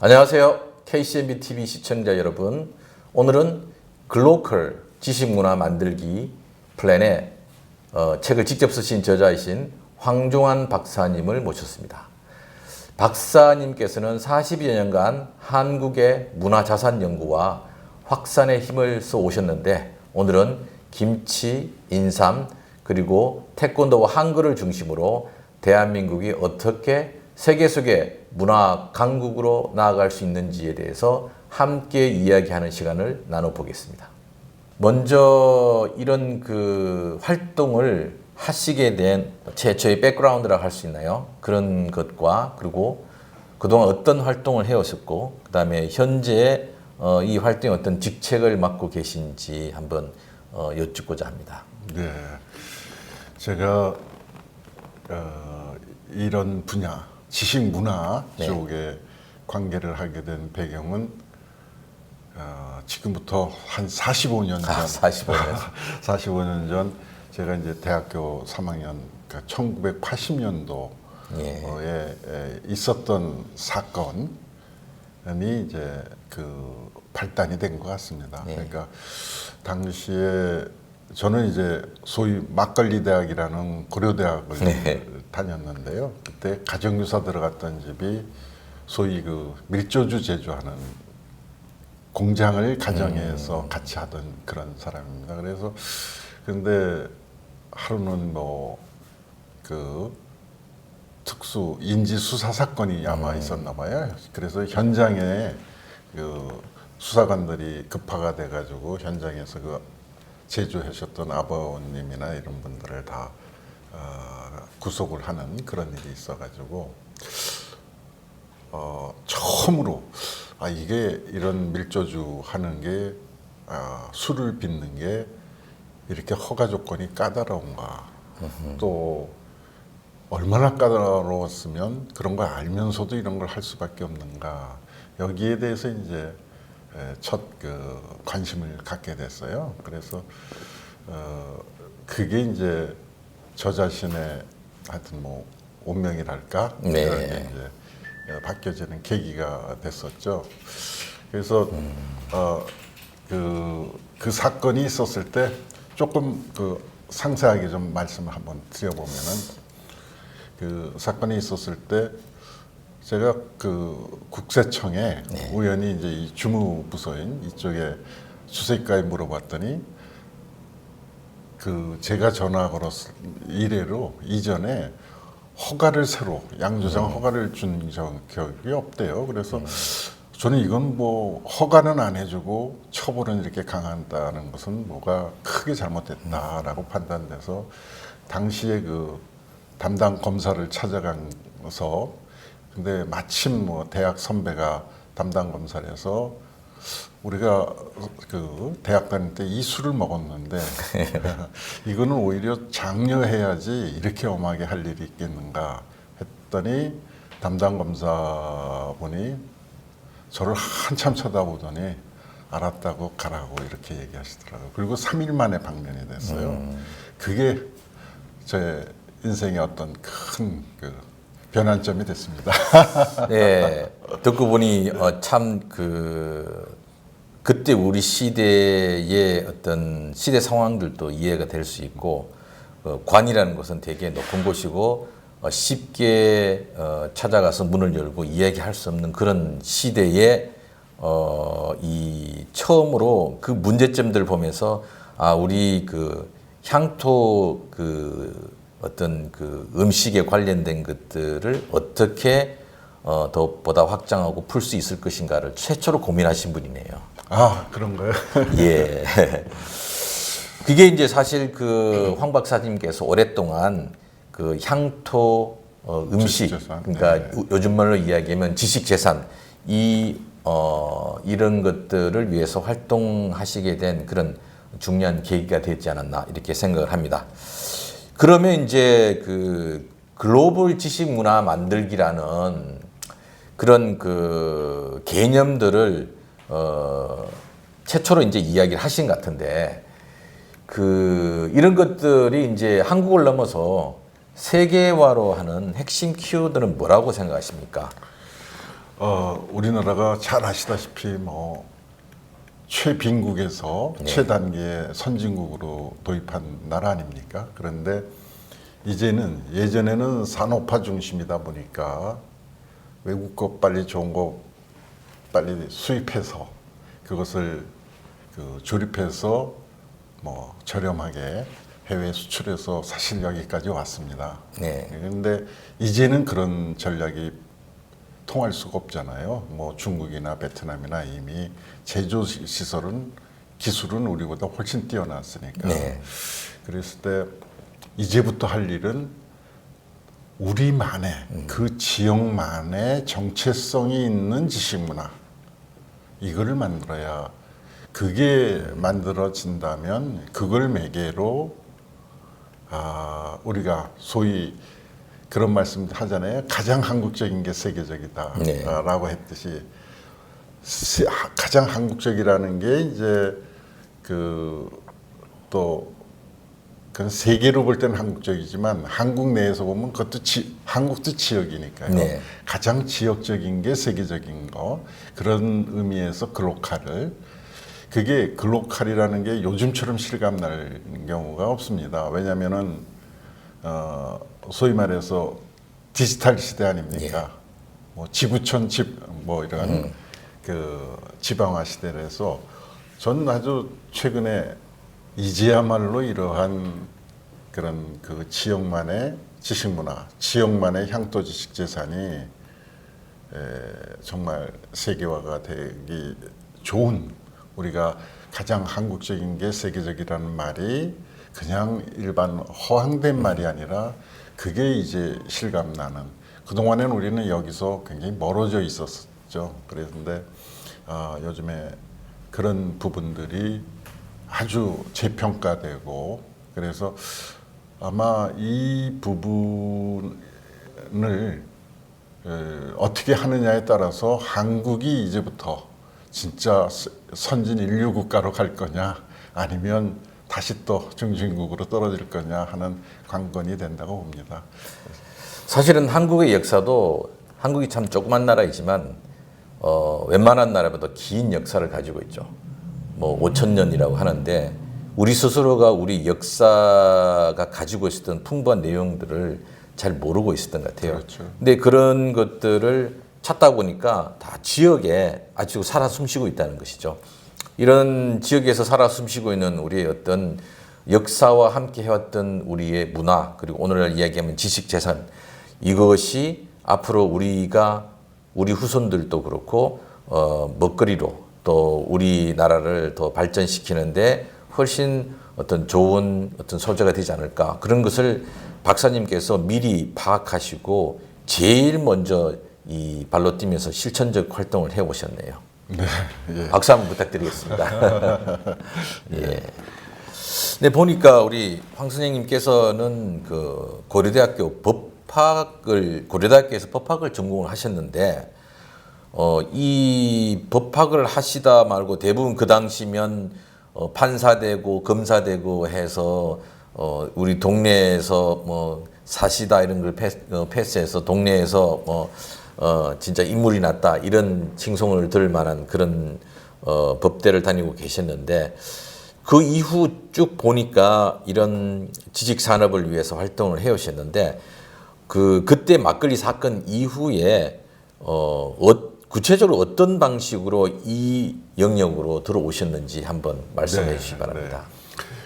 안녕하세요. KCMB TV 시청자 여러분. 오늘은 글로컬 지식문화 만들기 플랜의 책을 직접 쓰신 저자이신 황종환 박사님을 모셨습니다. 박사님께서는 40여 년간 한국의 문화자산 연구와 확산에 힘을 써 오셨는데 오늘은 김치, 인삼, 그리고 태권도와 한글을 중심으로 대한민국이 어떻게 세계 속의 문화 강국으로 나아갈 수 있는지에 대해서 함께 이야기하는 시간을 나눠보겠습니다. 먼저 이런 활동을 하시게 된 최초의 백그라운드라고 할 수 있나요? 그런 것과 그리고 그동안 어떤 활동을 해오셨고 그 다음에 현재 이 활동에 어떤 직책을 맡고 계신지 한번 여쭙고자 합니다. 네, 제가 이런 분야, 지식 문화 쪽에 관계를 하게 된 배경은 지금부터 한 45년 전, 45년. 45년 전 제가 이제 대학교 3학년, 그러니까 1980년도에 있었던 사건이 이제 발단이 된 것 같습니다. 네. 그러니까 당시에 저는 이제 소위 막걸리 대학이라는 고려대학을 다녔는데요. 그때 가정유사 들어갔던 집이 소위 밀조주 제조하는 공장을 가정에서 같이 하던 그런 사람입니다. 그래서 근데 하루는 특수 인지 수사 사건이 아마 있었나 봐요. 그래서 현장에 수사관들이 급파가 돼가지고 현장에서 제조하셨던 아버님이나 이런 분들을 다 구속을 하는 그런 일이 있어가지고 처음으로 이게 이런 밀조주 하는 게 술을 빚는 게 이렇게 허가 조건이 까다로운가 또 얼마나 까다로웠으면 그런 걸 알면서도 이런 걸 할 수밖에 없는가 여기에 대해서 이제 첫 관심을 갖게 됐어요. 그래서 그게 이제 저 자신의 하여튼 운명이랄까 그런 게 이제 바뀌어지는 계기가 됐었죠. 그래서 그 사건이 있었을 때 조금 상세하게 좀 말씀을 한번 드려보면은 그 사건이 있었을 때 제가 국세청에 우연히 이제 이 주무부서인 이쪽에 수색과에 물어봤더니 제가 전화 걸었을 이래로 이전에 허가를 새로 양조장 허가를 준 적이 없대요. 그래서 저는 이건 허가는 안 해주고 처벌은 이렇게 강한다는 것은 뭐가 크게 잘못됐다라고 판단돼서 당시에 담당 검사를 찾아가서 근데 마침 대학 선배가 담당 검사라서 우리가 대학 다닐 때 이 술을 먹었는데 이거는 오히려 장려해야지 이렇게 엄하게 할 일이 있겠는가 했더니 담당 검사분이 저를 한참 쳐다보더니 알았다고 가라고 이렇게 얘기하시더라고요. 그리고 3일 만에 방면이 됐어요. 그게 제 인생의 어떤 큰 변환점이 됐습니다. 네, 듣고 보니 참 그때 우리 시대의 어떤 시대 상황들도 이해가 될 수 있고 관이라는 것은 되게 높은 곳이고 쉽게 찾아가서 문을 열고 이야기할 수 없는 그런 시대에 이 처음으로 그 문제점들을 보면서 우리 향토 어떤 음식에 관련된 것들을 어떻게 보다 확장하고 풀 수 있을 것인가를 최초로 고민하신 분이네요. 그런가요? 예. 그게 이제 사실 황 박사님께서 오랫동안 향토 음식, 지식재산. 그러니까 요즘 말로 이야기하면 지식재산, 이런 것들을 위해서 활동하시게 된 그런 중요한 계기가 되지 않았나 이렇게 생각을 합니다. 그러면 이제 글로벌 지식 문화 만들기라는 그런 개념들을 최초로 이제 이야기를 하신 것 같은데 이런 것들이 이제 한국을 넘어서 세계화로 하는 핵심 키워드는 뭐라고 생각하십니까? 우리나라가 잘 아시다시피 뭐 최빈국에서 최단계 선진국으로 도입한 나라 아닙니까? 그런데 이제는 예전에는 산업화 중심이다 보니까 외국 거 빨리 좋은 거 빨리 수입해서 그것을 조립해서 뭐 저렴하게 해외 수출해서 사실 여기까지 왔습니다. 네. 그런데 이제는 그런 전략이 통할 수가 없잖아요. 뭐 중국이나 베트남이나 이미 제조 시설은 기술은 우리보다 훨씬 뛰어났으니까. 네. 그랬을 때 이제부터 할 일은 우리만의 그 지역만의 정체성이 있는 지식문화 이거를 만들어야 그게 만들어진다면 그걸 매개로 우리가 소위 그런 말씀 하잖아요. 가장 한국적인 게 세계적이다라고 했듯이 가장 한국적이라는 게 이제 또 그건 세계로 볼 때는 한국적이지만 한국 내에서 보면 그것도 한국도 지역이니까요. 네. 가장 지역적인 게 세계적인 거 그런 의미에서 글로컬을 그게 글로컬이라는 게 요즘처럼 실감날 경우가 없습니다. 왜냐하면은 소위 말해서 디지털 시대 아닙니까? 뭐 지구촌 뭐 이런 지방화 시대라서 저는 아주 최근에 이제야말로 이러한 그런 지역만의 지식문화, 지역만의 향토 지식 재산이 정말 세계화가 되기 좋은 우리가 가장 한국적인 게 세계적이라는 말이 그냥 일반 허황된 말이 아니라 그게 이제 실감나는 그동안에는 우리는 여기서 굉장히 멀어져 있었죠. 그런데 요즘에 그런 부분들이 아주 재평가되고 그래서 아마 이 부분을 어떻게 하느냐에 따라서 한국이 이제부터 진짜 선진 인류 국가로 갈 거냐 아니면 다시 또 중진국으로 떨어질 거냐 하는 관건이 된다고 봅니다. 사실은 한국의 역사도 한국이 참 조그만 나라이지만 웬만한 나라보다 긴 역사를 가지고 있죠. 뭐 5,000년이라고 하는데 우리 스스로가 우리 역사가 가지고 있었던 풍부한 내용들을 잘 모르고 있었던 것 같아요. 그렇죠. 근데 그런 것들을 찾다 보니까 다 지역에 아주 살아 숨쉬고 있다는 것이죠. 이런 지역에서 살아 숨쉬고 있는 우리의 어떤 역사와 함께 해왔던 우리의 문화 그리고 오늘날 이야기하면 지식 재산 이것이 앞으로 우리 후손들도 그렇고 먹거리로 또 우리나라를 더 발전시키는데 훨씬 어떤 좋은 어떤 소재가 되지 않을까 그런 것을 박사님께서 미리 파악하시고 제일 먼저 이 발로 뛰면서 실천적 활동을 해 오셨네요. 네, 예. 박수 한번 부탁드리겠습니다. 예. 네, 보니까 우리 황 선생님께서는 그 고려대학교에서 법학을 전공을 하셨는데 이 법학을 하시다 말고 대부분 그 당시면 판사되고 검사되고 해서 우리 동네에서 뭐 사시다 이런 걸 패스해서 동네에서 진짜 인물이 났다 이런 칭송을 들을 만한 그런 법대를 다니고 계셨는데 그 이후 쭉 보니까 이런 지식 산업을 위해서 활동을 해오셨는데 그때 막걸리 사건 이후에 구체적으로 어떤 방식으로 이 영역으로 들어오셨는지 한번 말씀해 주시기 바랍니다. 네.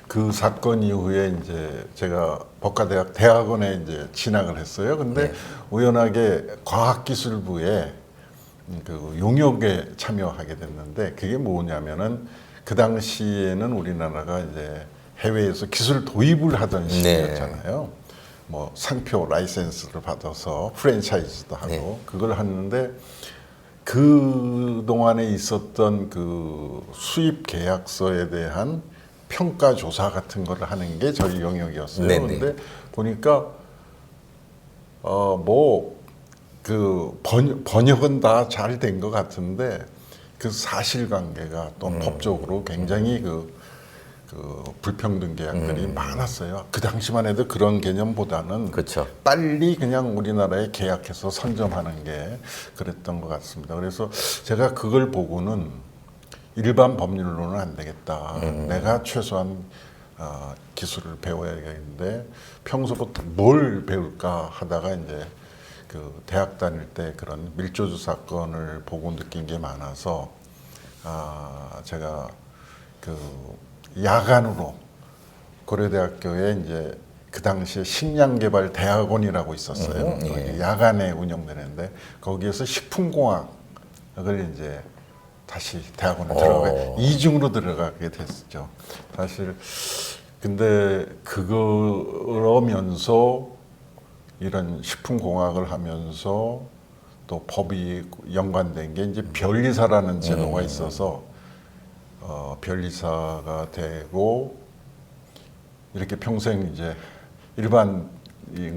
그 사건 이후에 이제 제가 법과대학 대학원에 이제 진학을 했어요. 근데 우연하게 과학기술부에 그 용역에 참여하게 됐는데 그게 뭐냐면은 그 당시에는 우리나라가 이제 해외에서 기술 도입을 하던 시기였잖아요. 뭐 상표 라이센스를 받아서 프랜차이즈도 하고 그걸 하는데 그 동안에 있었던 그 수입 계약서에 대한 평가 조사 같은 걸 하는 게 저희 영역이었어요. 그런데 보니까 번역은 다 잘 된 것 같은데 그 사실관계가 또 법적으로 굉장히 불평등 계약들이 많았어요. 그 당시만 해도 그런 개념보다는 그렇죠. 빨리 그냥 우리나라에 계약해서 선점하는 게 그랬던 것 같습니다. 그래서 제가 그걸 보고는 일반 법률로는 안 되겠다. 내가 최소한 기술을 배워야겠는데 평소부터 뭘 배울까 하다가 이제 그 대학 다닐 때 그런 밀조주 사건을 보고 느낀 게 많아서 제가 그 야간으로 고려대학교에 이제 그 당시에 식량개발대학원이라고 있었어요. 거기 야간에 운영되는데 거기에서 식품공학을 이제 다시 대학원에 들어가게 이중으로 들어가게 됐죠. 사실 근데 그러면서 이런 식품공학을 하면서 또 법이 연관된 게 이제 변리사라는 제도가 있어서 변리사가 되고 이렇게 평생 이제 일반인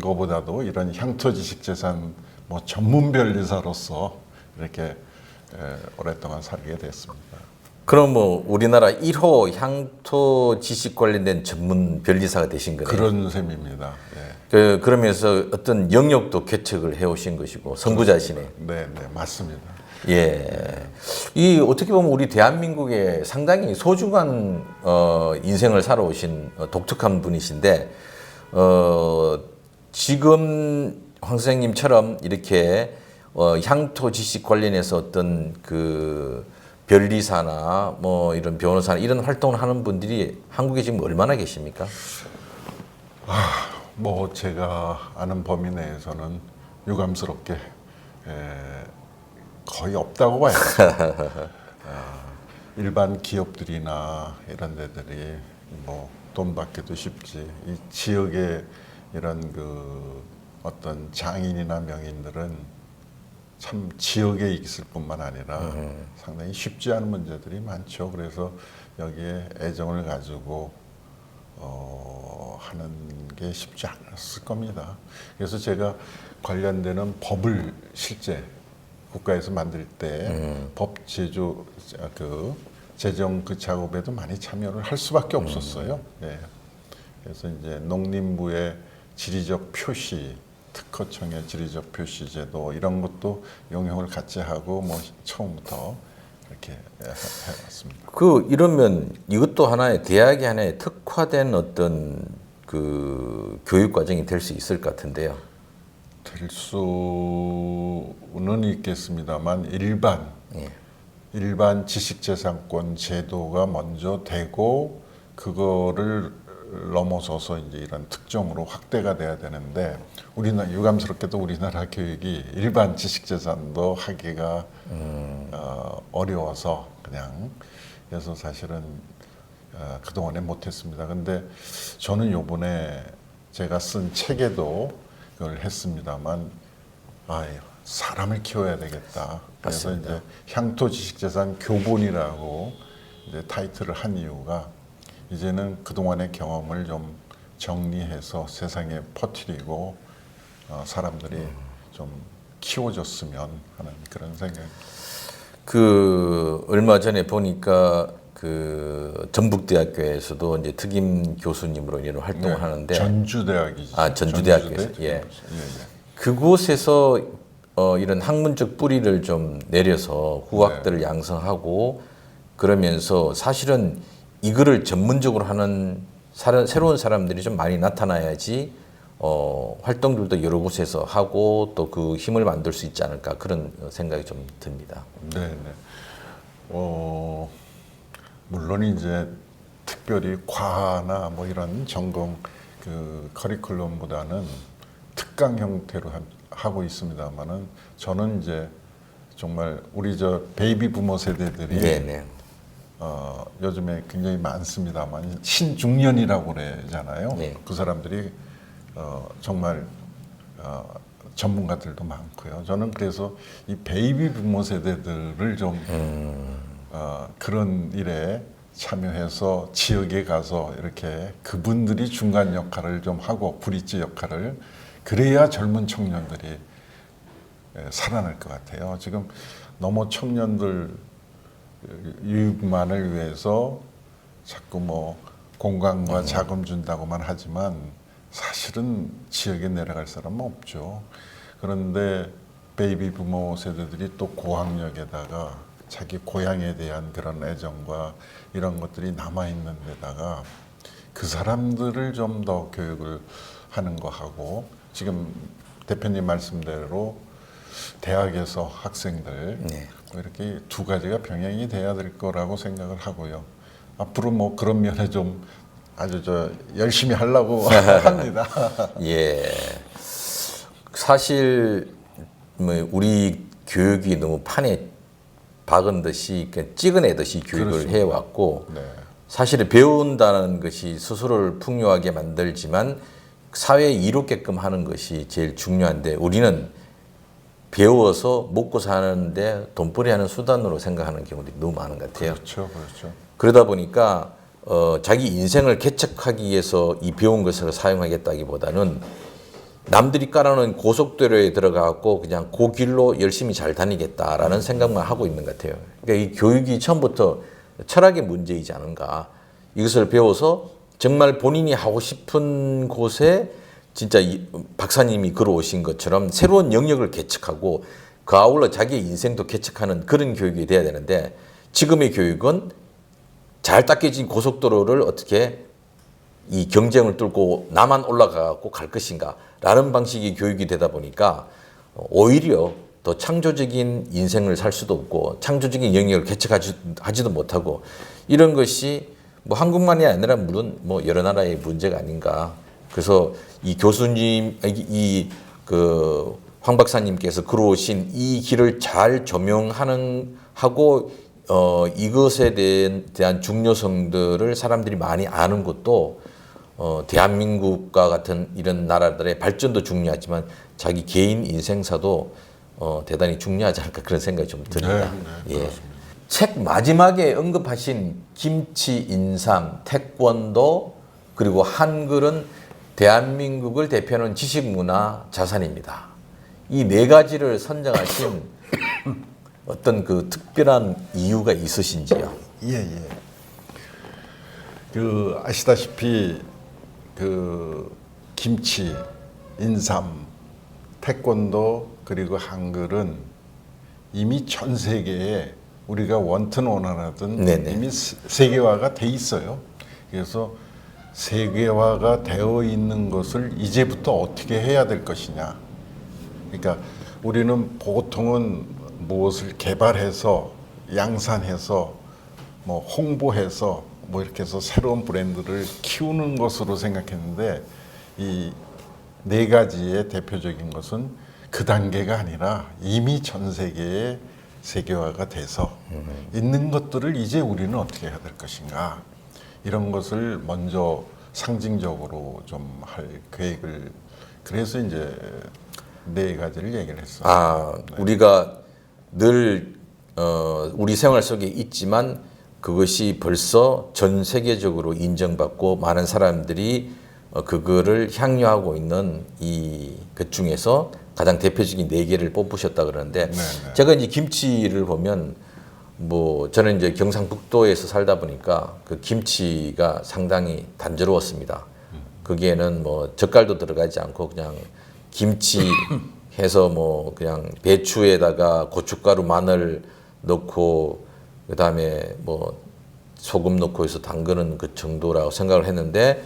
거보다도 이런 향토지식재산 뭐 전문 변리사로서 이렇게 오랫동안 살게 됐습니다. 그럼 뭐 우리나라 1호 향토 지식 관련된 전문 변리사가 되신 거네요. 그런 셈입니다. 예. 그러면서 어떤 영역도 개척을 해오신 것이고 선구자시네. 네, 맞습니다. 예. 이 어떻게 보면 우리 대한민국에 상당히 소중한 인생을 살아오신 독특한 분이신데 지금 황 선생님처럼 이렇게 향토 지식 관련해서 어떤 그 변리사나 뭐 이런 변호사나 이런 활동을 하는 분들이 한국에 지금 얼마나 계십니까? 뭐 제가 아는 범위 내에서는 유감스럽게 거의 없다고 봐요. 일반 기업들이나 이런 데들이 뭐 돈 받기도 쉽지. 이 지역의 이런 그 어떤 장인이나 명인들은 참 지역에 있을 뿐만 아니라 상당히 쉽지 않은 문제들이 많죠. 그래서 여기에 애정을 가지고 하는 게 쉽지 않았을 겁니다. 그래서 제가 관련되는 법을 실제 국가에서 만들 때 법 제조 제정 그 작업에도 많이 참여를 할 수밖에 없었어요. 예. 그래서 이제 농림부의 지리적 표시, 특허청의 지리적 표시 제도 이런 것도 영향을 같이 하고 뭐 처음부터 이렇게 해왔습니다. 이러면 이것도 하나의 대학이 하나의 특화된 어떤 그 교육 과정이 될 수 있을 것 같은데요. 될 수는 있겠습니다만 일반 지식재산권 제도가 먼저 되고 그거를 넘어서서 이제 이런 특정으로 확대가 돼야 되는데 우리나라 유감스럽게도 우리나라 교육이 일반 지식재산도 하기가 어려워서 그냥 그래서 사실은 그동안에 못했습니다. 근데 저는 요번에 제가 쓴 책에도 그걸 했습니다만 사람을 키워야 되겠다. 그래서 맞습니다. 이제 향토지식재산 교본이라고 이제 타이틀을 한 이유가 이제는 그동안의 경험을 좀 정리해서 세상에 퍼뜨리고 사람들이 좀 키워줬으면 하는 그런 생각입니다. 얼마 전에 보니까 전북대학교에서도 이제 특임 교수님으로 이런 활동을 하는데 전주대학이죠. 전주대학교에서 예. 그곳에서 이런 학문적 뿌리를 좀 내려서 후학들을 양성하고 그러면서 사실은 이거를 전문적으로 하는 새로운 사람들이 좀 많이 나타나야지 활동들도 여러 곳에서 하고 또 그 힘을 만들 수 있지 않을까 그런 생각이 좀 듭니다. 네. 물론 이제 특별히 과나 뭐 이런 전공 그 커리큘럼보다는 특강 형태로 하고 있습니다만은 저는 이제 정말 우리 저 베이비 부모 세대들이 요즘에 굉장히 많습니다만 신중년이라고 그러잖아요. 네. 그 사람들이 정말 전문가들도 많고요. 저는 그래서 이 베이비 부모 세대들을 좀 그런 일에 참여해서 지역에 가서 이렇게 그분들이 중간 역할을 좀 하고 브릿지 역할을 그래야 젊은 청년들이 살아날 것 같아요. 지금 너무 청년들 유입만을 위해서 자꾸 뭐 공간과 자금 준다고만 하지만 사실은 지역에 내려갈 사람은 없죠. 그런데 베이비 부모 세대들이 또 고학력에다가 자기 고향에 대한 그런 애정과 이런 것들이 남아있는 데다가 그 사람들을 좀 더 교육을 하는 거 하고, 지금 대표님 말씀대로 대학에서 학생들 뭐 이렇게 두 가지가 병행이 돼야 될 거라고 생각을 하고요. 앞으로 뭐 그런 면에 좀 아주 열심히 하려고 합니다. 예. 사실 뭐 우리 교육이 너무 판에 박은 듯이 그냥 찍어내듯이 교육을 그렇습니다. 해왔고, 네. 사실은 배운다는 것이 스스로를 풍요하게 만들지만 사회에 이롭게끔 하는 것이 제일 중요한데, 우리는 배워서 먹고 사는데 돈벌이 하는 수단으로 생각하는 경우들이 너무 많은 것 같아요. 그렇죠, 그렇죠. 그러다 보니까 자기 인생을 개척하기 위해서 이 배운 것을 사용하겠다기보다는 남들이 깔아놓은 고속도로에 들어가고 그냥 그 길로 열심히 잘 다니겠다라는 생각만 하고 있는 것 같아요. 그러니까 이 교육이 처음부터 철학의 문제이지 않은가. 이것을 배워서 정말 본인이 하고 싶은 곳에 진짜 박사님이 걸어오신 것처럼 새로운 영역을 개척하고 그 아울러 자기의 인생도 개척하는 그런 교육이 돼야 되는데, 지금의 교육은 잘 닦여진 고속도로를 어떻게 이 경쟁을 뚫고 나만 올라가고 갈 것인가 라는 방식의 교육이 되다 보니까 오히려 더 창조적인 인생을 살 수도 없고 창조적인 영역을 개척하지도 못하고, 이런 것이 뭐 한국만이 아니라 물론 뭐 여러 나라의 문제가 아닌가. 그래서 이 교수님, 황 박사님께서 걸어오신 이 길을 잘 하고 이것에 대한 중요성들을 사람들이 많이 아는 것도 대한민국과 같은 이런 나라들의 발전도 중요하지만 자기 개인 인생사도 대단히 중요하지 않을까, 그런 생각이 좀 듭니다. 네, 예. 책 마지막에 언급하신 김치, 인삼, 태권도 그리고 한글은 대한민국을 대표하는 지식문화 자산입니다. 이 네 가지를 선정하신 어떤 그 특별한 이유가 있으신지요? 예. 그 아시다시피 그 김치, 인삼, 태권도 그리고 한글은 이미 전 세계에 우리가 원튼 원하든 네네. 이미 세계화가 돼 있어요. 그래서 세계화가 되어 있는 것을 이제부터 어떻게 해야 될 것이냐. 그러니까 우리는 보통은 무엇을 개발해서 양산해서 뭐 홍보해서 뭐 이렇게 해서 새로운 브랜드를 키우는 것으로 생각했는데, 이 네 가지의 대표적인 것은 그 단계가 아니라 이미 전 세계에 세계화가 돼서 있는 것들을 이제 우리는 어떻게 해야 될 것인가, 이런 것을 먼저 상징적으로 좀 할 계획을, 그래서 이제 네 가지를 얘기를 했어요. 우리가 늘 우리 생활 속에 있지만 그것이 벌써 전 세계적으로 인정받고 많은 사람들이 그거를 향유하고 있는 그 중에서 가장 대표적인 네 개를 뽑으셨다 그러는데, 제가 이제 김치를 보면 뭐 저는 이제 경상북도에서 살다 보니까 그 김치가 상당히 단조로웠습니다. 거기에는 뭐 젓갈도 들어가지 않고 그냥 김치 해서 뭐 그냥 배추에다가 고춧가루, 마늘 넣고 그다음에 뭐 소금 넣고 해서 담그는 그 정도라고 생각을 했는데,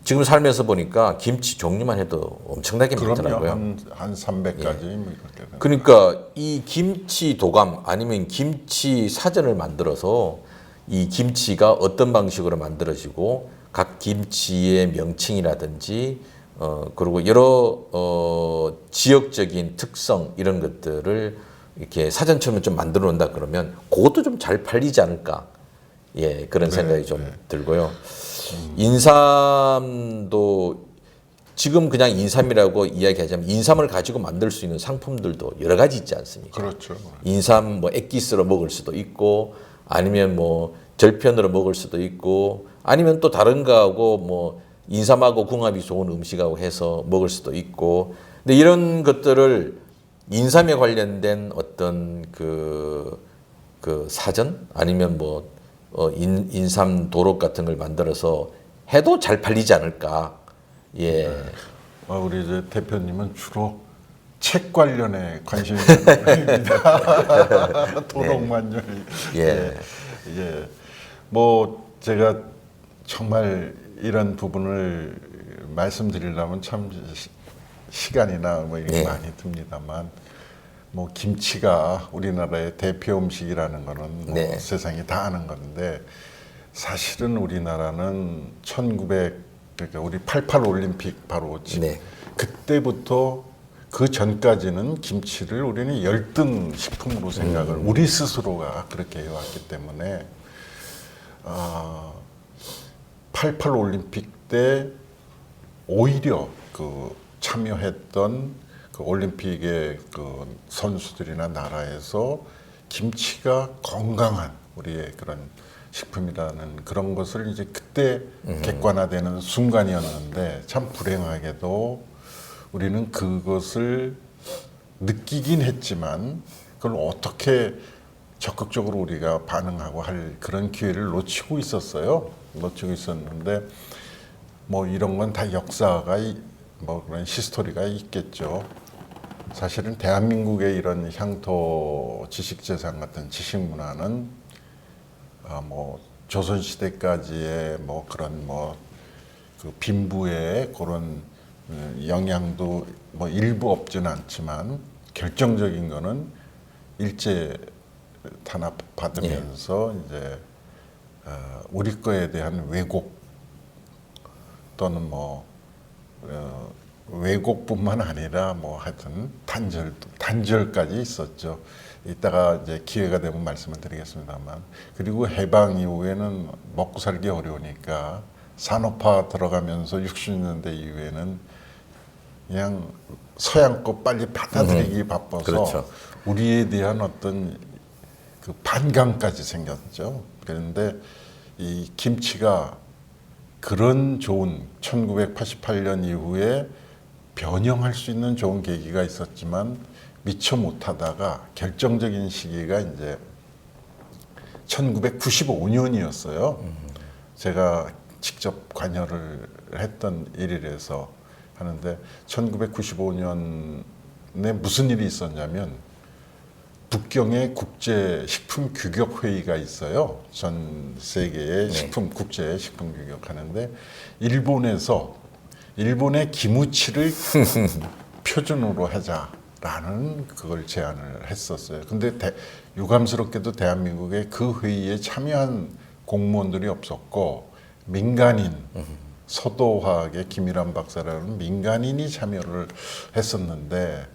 지금 살면서 보니까 김치 종류만 해도 엄청나게 많더라고요. 한 300가지 뭐 이렇게 되는. 그러니까 이 김치 도감 아니면 김치 사전을 만들어서 이 김치가 어떤 방식으로 만들어지고 각 김치의 명칭이라든지 그리고 여러 지역적인 특성 이런 것들을 이렇게 사전처럼 좀 만들어 놓는다 그러면 그것도 좀 잘 팔리지 않을까. 예, 그런 생각이 좀 들고요. 인삼도 지금 그냥 인삼이라고 이야기하자면 인삼을 가지고 만들 수 있는 상품들도 여러 가지 있지 않습니까? 그렇죠. 인삼 뭐 액기스로 먹을 수도 있고 아니면 뭐 절편으로 먹을 수도 있고 아니면 또 다른 거하고 뭐 인삼하고 궁합이 좋은 음식하고 해서 먹을 수도 있고, 근데 이런 것들을 인삼에 관련된 어떤 그 사전 아니면 뭐 인삼 도록 같은 걸 만들어서 해도 잘 팔리지 않을까. 예. 우리 이제 대표님은 주로 책 관련에 관심이 많습니다. 도덕만열. 예. 예. 뭐 제가 정말 이런 부분을 말씀드리려면 참 시간이나 뭐 이렇게 예. 많이 듭니다만 뭐 김치가 우리나라의 대표 음식이라는 거는 뭐 네. 세상이 다 아는 건데 사실은 우리나라는 1900 그러니까 우리 88 올림픽 바로 지금 네. 그때부터 그 전까지는 김치를 우리는 열등 식품으로 생각을 우리 스스로가 그렇게 해왔기 때문에 88 올림픽 때 오히려 그 참여했던 그 올림픽의 그 선수들이나 나라에서 김치가 건강한 우리의 그런 식품이라는 그런 것을 이제 그때 객관화되는 순간이었는데 참 불행하게도 우리는 그것을 느끼긴 했지만 그걸 어떻게 적극적으로 우리가 반응하고 할 그런 기회를 놓치고 있었어요. 놓치고 있었는데 뭐 이런 건 다 역사가 뭐 그런 히스토리가 있겠죠. 사실은 대한민국의 이런 향토 지식재산 같은 지식문화는 뭐 조선 시대까지의 뭐 그런 뭐 그 빈부의 그런 영향도 뭐 일부 없지는 않지만 결정적인 거는 일제 탄압 받으면서 이제 우리 거에 대한 왜곡 또는 뭐 왜곡뿐만 아니라 뭐 하여튼 단절까지 있었죠. 이따가 이제 기회가 되면 말씀을 드리겠습니다만 그리고 해방 이후에는 먹고 살기 어려우니까 산업화 들어가면서 60년대 이후에는 그냥 서양 거 빨리 받아들이기 바빠서 그렇죠. 우리에 대한 어떤 그 반감까지 생겼죠. 그런데 이 김치가 그런 좋은 1988년 이후에 변형할 수 있는 좋은 계기가 있었지만 미처 못하다가 결정적인 시기가 이제 1995년이었어요. 제가 직접 관여를 했던 일이라서 하는데 1995년에 무슨 일이 있었냐면 북경에 국제 식품 규격 회의가 있어요. 전 세계의 식품 국제 식품 규격하는데 일본의 기무치를 표준으로 하자라는 그걸 제안을 했었어요. 근데 유감스럽게도 대한민국에 그 회의에 참여한 공무원들이 없었고 민간인 서도화학의 김일환 박사라는 민간인이 참여를 했었는데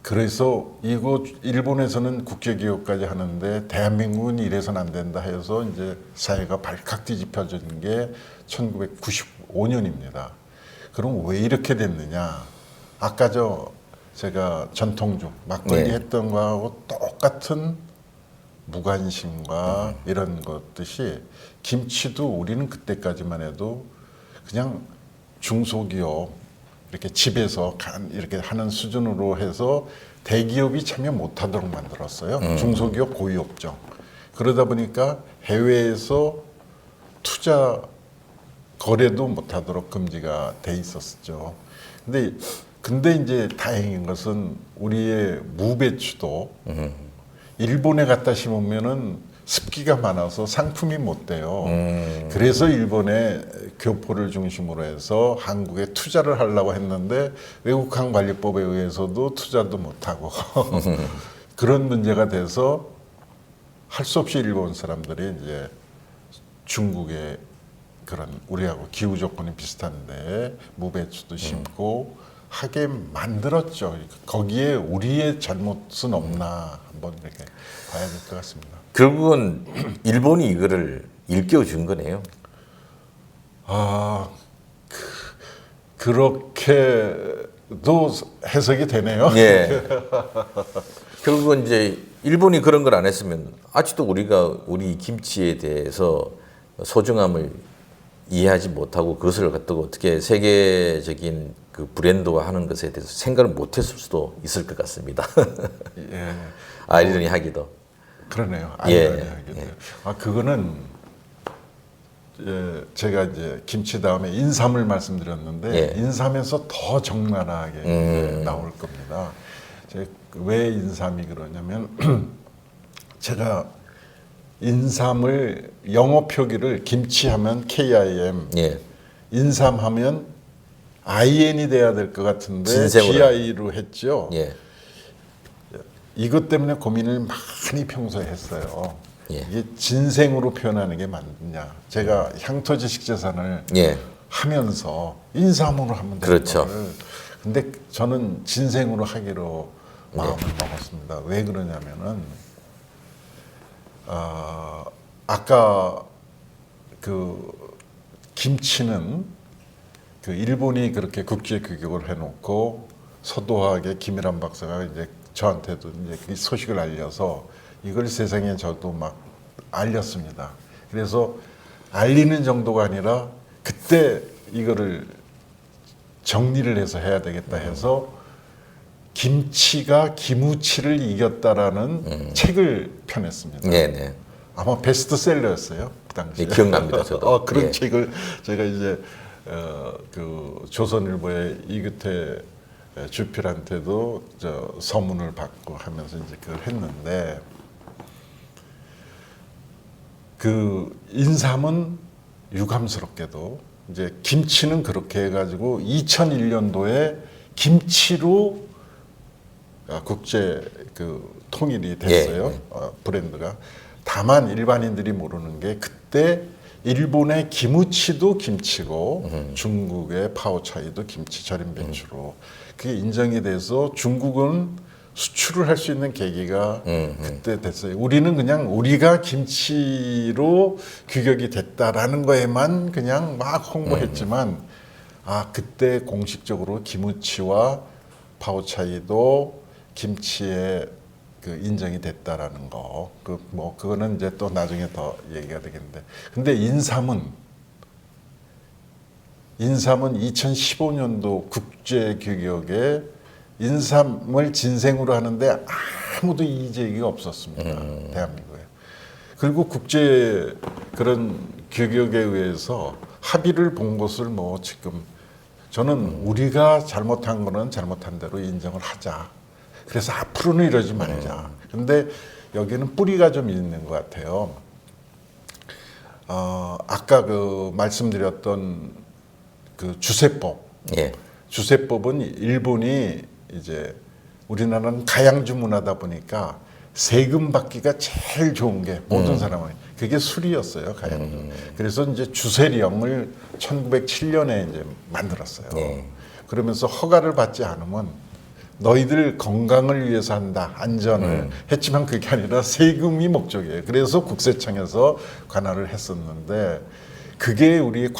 그래서 이거 일본에서는 국제기업까지 하는데 대한민국은 이래서는 안 된다 해서 이제 사회가 발칵 뒤집혀진 게 1995년입니다. 그럼 왜 이렇게 됐느냐? 아까 제가 전통주 막걸리 했던 거하고 똑같은 무관심과 이런 것듯이 김치도 우리는 그때까지만 해도 그냥 중소기업 이렇게 집에서 이렇게 하는 수준으로 해서 대기업이 참여 못하도록 만들었어요. 중소기업 고위업종. 그러다 보니까 해외에서 투자 거래도 못하도록 금지가 돼 있었죠. 근데 이제 다행인 것은 우리의 무배추도 일본에 갖다 심으면은 습기가 많아서 상품이 못 돼요. 그래서 일본의 교포를 중심으로 해서 한국에 투자를 하려고 했는데 외국항관리법에 의해서도 투자도 못하고 그런 문제가 돼서 할 수 없이 일본 사람들이 이제 중국의 그런 우리하고 기후 조건이 비슷한데 무배추도 심고 하게 만들었죠. 거기에 우리의 잘못은 없나 한번 이렇게 봐야 될 것 같습니다. 결국은 일본이 이거를 일깨워준 거네요. 그렇게도 해석이 되네요. 예. 결국은 이제 일본이 그런 걸 안 했으면 아직도 우리가 우리 김치에 대해서 소중함을 이해하지 못하고 그것을 갖다가 어떻게 세계적인 그 브랜드화하는 것에 대해서 생각을 못했을 수도 있을 것 같습니다. 예. 아이러니하기도. 그러네요. 예. 아 그거는 제가 이제 김치 다음에 인삼을 말씀드렸는데 예. 인삼에서 더 적나라하게 이제 나올 겁니다. 왜 인삼이 그러냐면 제가 인삼을 영어 표기를 김치하면 KIM, 예. 인삼하면 IN이 돼야 될 것 같은데 진생으로. GI로 했죠. 예. 이것 때문에 고민을 많이 평소에 했어요. 예. 이게 진생으로 표현하는 게 맞느냐. 제가 향토지식재산을 예. 하면서 인삼으로 하면 되는 그렇죠. 거를. 근데 저는 진생으로 하기로 마음을 먹었습니다. 왜 그러냐면은 아까 그 김치는 그 일본이 그렇게 국제 규격을 해놓고 서도하게 김일한 박사가 이제 저한테도 이제 그 소식을 알려서 이걸 세상에 저도 막 알렸습니다. 그래서 알리는 정도가 아니라 그때 이거를 정리를 해서 해야 되겠다 해서 김치가 기무치를 이겼다라는 책을 펴냈습니다. 네. 아마 베스트셀러였어요 그 당시에. 예, 기억납니다, 저도. 그런 예. 책을 제가 이제 그 조선일보의 이규태 주필한테도 저 서문을 받고 하면서 이제 그걸 했는데 그 인삼은 유감스럽게도 이제 김치는 그렇게 해가지고 2001년도에 김치로 국제 그 통일이 됐어요. 브랜드가. 다만 일반인들이 모르는 게 그때 일본의 기무치도 김치고 중국의 파오차이도 김치 절임 배추로 그게 인정이 돼서 중국은 수출을 할 수 있는 계기가 그때 됐어요. 우리는 그냥 우리가 김치로 규격이 됐다라는 거에만 그냥 막 홍보했지만 그때 공식적으로 기무치와 파오차이도 김치에 그 인정이 됐다라는 거. 그거는 이제 또 나중에 더 얘기가 되겠는데. 근데 인삼은 2015년도 국제 규격에 인삼을 진생으로 하는데 아무도 이의제기가 없었습니다. 대한민국에. 그리고 국제 그런 규격에 의해서 합의를 본 것을 뭐 지금 저는 우리가 잘못한 거는 잘못한 대로 인정을 하자. 그래서 앞으로는 이러지 말자. 근데 여기는 뿌리가 좀 있는 것 같아요. 아까 그 말씀드렸던 그 주세법. 예. 주세법은 일본이 이제 우리나라는 가양주 문화다 보니까 세금 받기가 제일 좋은 게 모든 사람은 그게 술이었어요, 가양주. 그래서 이제 주세령을 1907년에 이제 만들었어요. 그러면서 허가를 받지 않으면 너희들 건강을 위해서 한다, 안전을 했지만 그게 아니라 세금이 목적이에요. 그래서 국세청에서 관할을 했었는데 그게 우리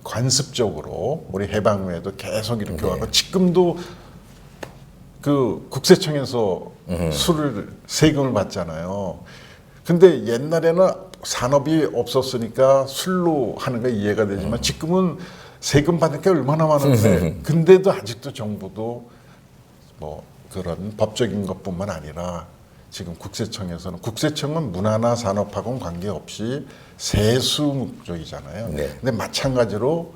관습적으로 우리 해방 후에도 계속 이렇게 와서 지금도 그 국세청에서 세금을 받잖아요. 근데 옛날에는 산업이 없었으니까 술로 하는 게 이해가 되지만 지금은 세금 받는 게 얼마나 많은데 근데도 아직도 정부도 뭐 그런 법적인 것뿐만 아니라 지금 국세청은 문화나 산업하고는 관계없이 세수 목적이잖아요. 근데 마찬가지로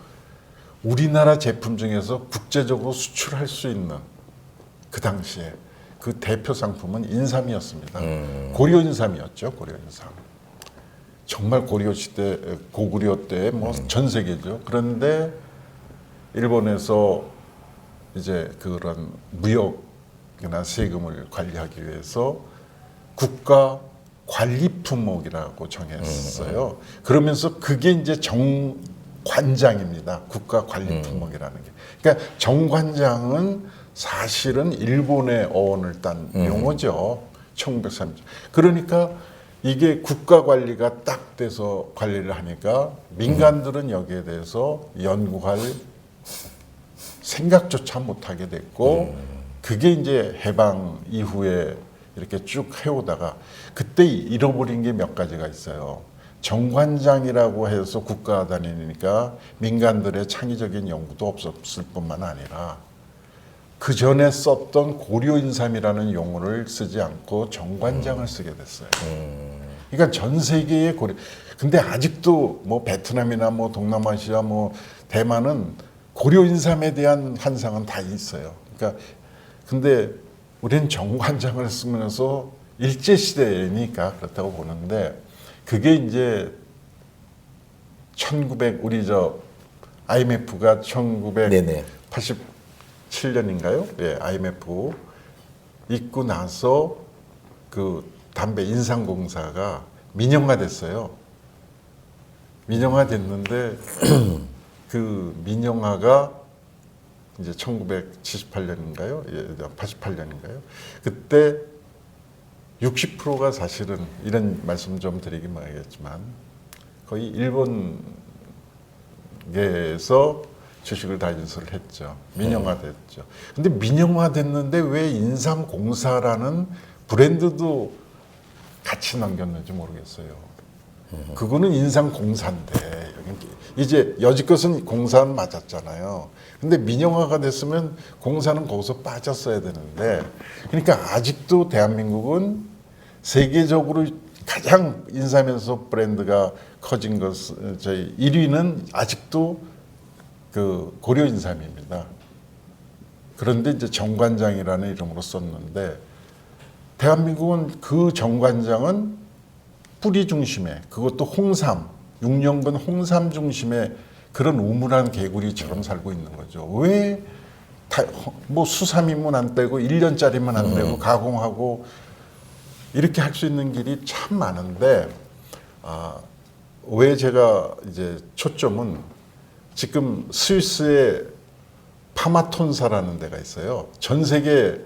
우리나라 제품 중에서 국제적으로 수출할 수 있는 그 당시에 그 대표 상품은 인삼이었습니다. 고려 인삼이었죠. 고려 인삼. 정말 고려 시대, 고구려 때 뭐 전 세계죠. 그런데 일본에서 이제 그런 무역이나 세금을 관리하기 위해서 국가 관리 품목이라고 정했어요. 그러면서 그게 이제 정관장입니다. 국가 관리 품목이라는 게. 그러니까 정관장은 사실은 일본의 어원을 딴 용어죠. 1930. 그러니까 이게 국가 관리가 딱 돼서 관리를 하니까 민간들은 여기에 대해서 연구할 생각조차 못하게 됐고 그게 이제 해방 이후에 이렇게 쭉 해오다가 그때 잃어버린 게 몇 가지가 있어요. 정관장이라고 해서 국가 다니니까 민간들의 창의적인 연구도 없었을 뿐만 아니라 그 전에 썼던 고려인삼이라는 용어를 쓰지 않고 정관장을 쓰게 됐어요. 그러니까 전 세계의 고려. 근데 아직도 뭐 베트남이나 뭐 동남아시아 뭐 대만은 고려인삼에 대한 환상은 다 있어요. 그러니까 근데 우리는 정관장을 쓰면서 일제 시대니까 그렇다고 보는데 그게 이제 1900 우리 저 IMF가 1987년인가요? 예, IMF 있고 나서 그 담배 인삼공사가 민영화 됐어요. 민영화 됐는데 그 민영화가 이제 1978년인가요? 예, 88년인가요? 그때 60%가 사실은 이런 말씀 좀 드리긴 하겠지만 거의 일본에서 주식을 다 인수를 했죠. 민영화됐죠. 근데 민영화됐는데 왜 인삼공사라는 브랜드도 같이 남겼는지 모르겠어요. 그거는 인삼공사인데 이제 여지껏은 공사는 맞았잖아요. 근데 민영화가 됐으면 공사는 거기서 빠졌어야 되는데 그러니까 아직도 대한민국은 세계적으로 가장 인삼에서 브랜드가 커진 것 저희 1위는 아직도 그 고려인삼입니다. 그런데 이제 정관장이라는 이름으로 썼는데 대한민국은 그 정관장은 뿌리 중심에 그것도 홍삼 6년근 홍삼 중심의 그런 우물한 개구리처럼 살고 있는 거죠. 왜 뭐 수삼이면 안 되고 1년짜리만 안 되고 가공하고 이렇게 할 수 있는 길이 참 많은데 왜 제가 이제 초점은 지금 스위스의 파마톤사라는 데가 있어요. 전 세계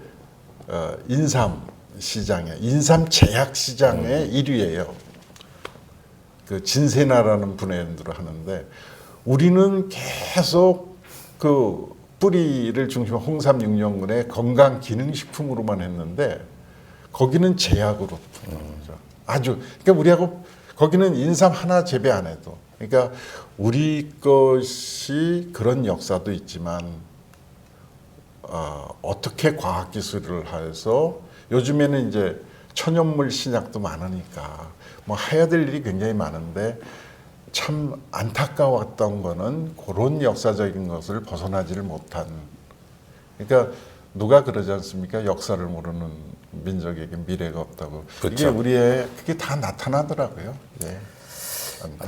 인삼 시장에 인삼 제약 시장의 1위예요. 그 진세나라는 브랜드로 하는데 우리는 계속 그 뿌리를 중심으로 홍삼 6년근의 건강 기능식품으로만 했는데 거기는 제약으로 아주 그러니까 우리하고 거기는 인삼 하나 재배 안 해도 그러니까 우리 것이 그런 역사도 있지만 어떻게 과학 기술을 해서 요즘에는 이제 천연물 신약도 많으니까 뭐 해야 될 일이 굉장히 많은데 참 안타까웠던 거는 그런 역사적인 것을 벗어나지를 못한 그러니까 누가 그러지 않습니까? 역사를 모르는 민족에게 미래가 없다고. 그렇죠. 이게 우리의 그게 다 나타나더라고요. 예.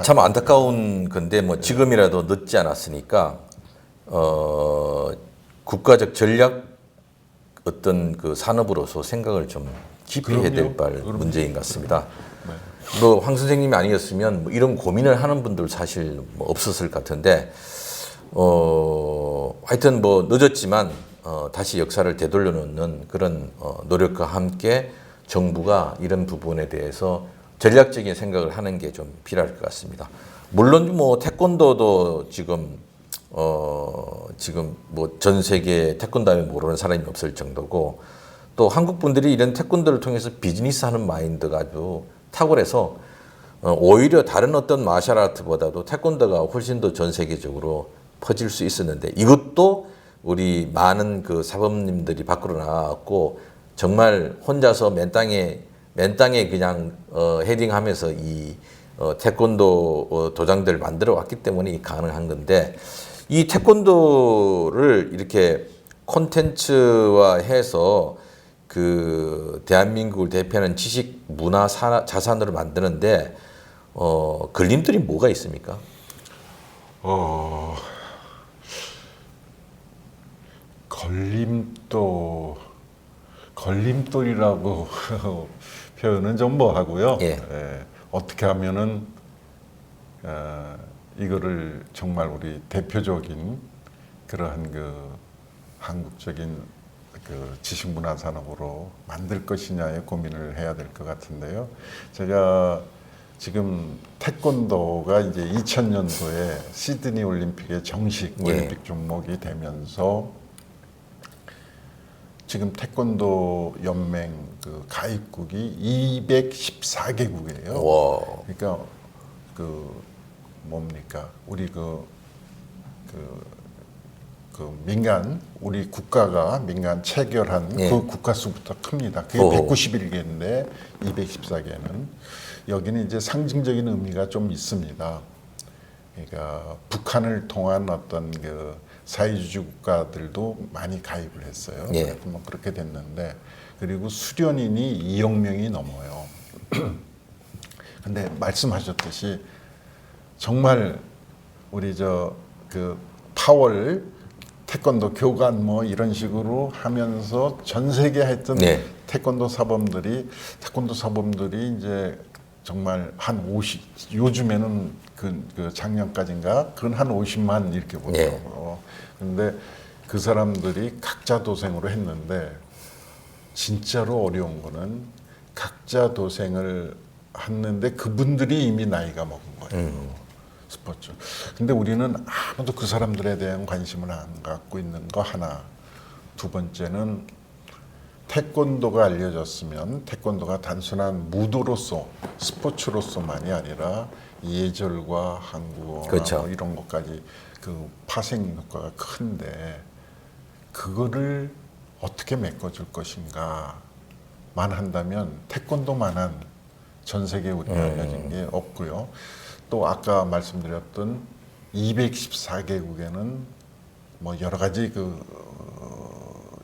참 안타까운 건데 뭐 지금이라도 늦지 않았으니까 국가적 전략 어떤 그 산업으로서 생각을 좀 깊이 해야 될 문제인 것 같습니다. 네. 뭐 황 선생님이 아니었으면 뭐 이런 고민을 하는 분들 사실 뭐 없었을 것 같은데 하여튼 뭐 늦었지만 다시 역사를 되돌려 놓는 그런 노력과 함께 정부가 이런 부분에 대해서 전략적인 생각을 하는 게 좀 필요할 것 같습니다. 물론 뭐 태권도도 지금 뭐 전 세계 태권도를 모르는 사람이 없을 정도고 또 한국 분들이 이런 태권도를 통해서 비즈니스하는 마인드가 아주 탁월해서 오히려 다른 어떤 마셜 아트보다도 태권도가 훨씬 더 전 세계적으로 퍼질 수 있었는데 이것도 우리 많은 그 사범님들이 밖으로 나왔고 정말 혼자서 맨 땅에 그냥 헤딩하면서 이 태권도 도장들을 만들어 왔기 때문에 가능한 건데 이 태권도를 이렇게 콘텐츠화해서 그 대한민국을 대표하는 지식 문화 자산으로 만드는데 걸림돌이 뭐가 있습니까? 걸림돌이라고 표현은 좀 뭐하고요. 예. 예, 어떻게 하면은 이거를 정말 우리 대표적인 그러한 그 한국적인 그 지식문화 산업으로 만들 것이냐에 고민을 해야 될 것 같은데요. 제가 지금 태권도가 이제 2000년도에 시드니 올림픽의 정식 올림픽 종목이 되면서 지금 태권도 연맹 그 가입국이 214개국이에요. 와. 그러니까 그 뭡니까 우리 그 그 민간 우리 국가가 민간 체결한 예. 그 국가 수부터 큽니다. 그게 오호. 191개인데 214개는 여기는 이제 상징적인 의미가 좀 있습니다. 그러니까 북한을 통한 어떤 그 사회주의 국가들도 많이 가입을 했어요. 예. 그래서 뭐 그렇게 됐는데 그리고 수련인이 2억 명이 넘어요. 근데 말씀하셨듯이 정말 우리 저 그 파월 태권도 교관 뭐 이런 식으로 하면서 전 세계 하여튼 네. 태권도 사범들이 이제 정말 한 50, 요즘에는 그 작년까지인가 그건 한 50만 이렇게 보더라고요. 근데 그 사람들이 각자 도생으로 했는데 진짜로 어려운 거는 각자 도생을 했는데 그분들이 이미 나이가 먹은 거예요. 스포츠. 근데 우리는 아무도 그 사람들에 대한 관심을 안 갖고 있는 거 하나. 두 번째는 태권도가 알려졌으면 태권도가 단순한 무도로서 스포츠로서만이 아니라 예절과 한국어 그렇죠. 뭐 이런 것까지 그 파생 효과가 큰데 그거를 어떻게 메꿔줄 것인가만 한다면 태권도만한 전 세계에 우리가 알려진 게 없고요. 또 아까 말씀드렸던 214개국에는 뭐 여러 가지 그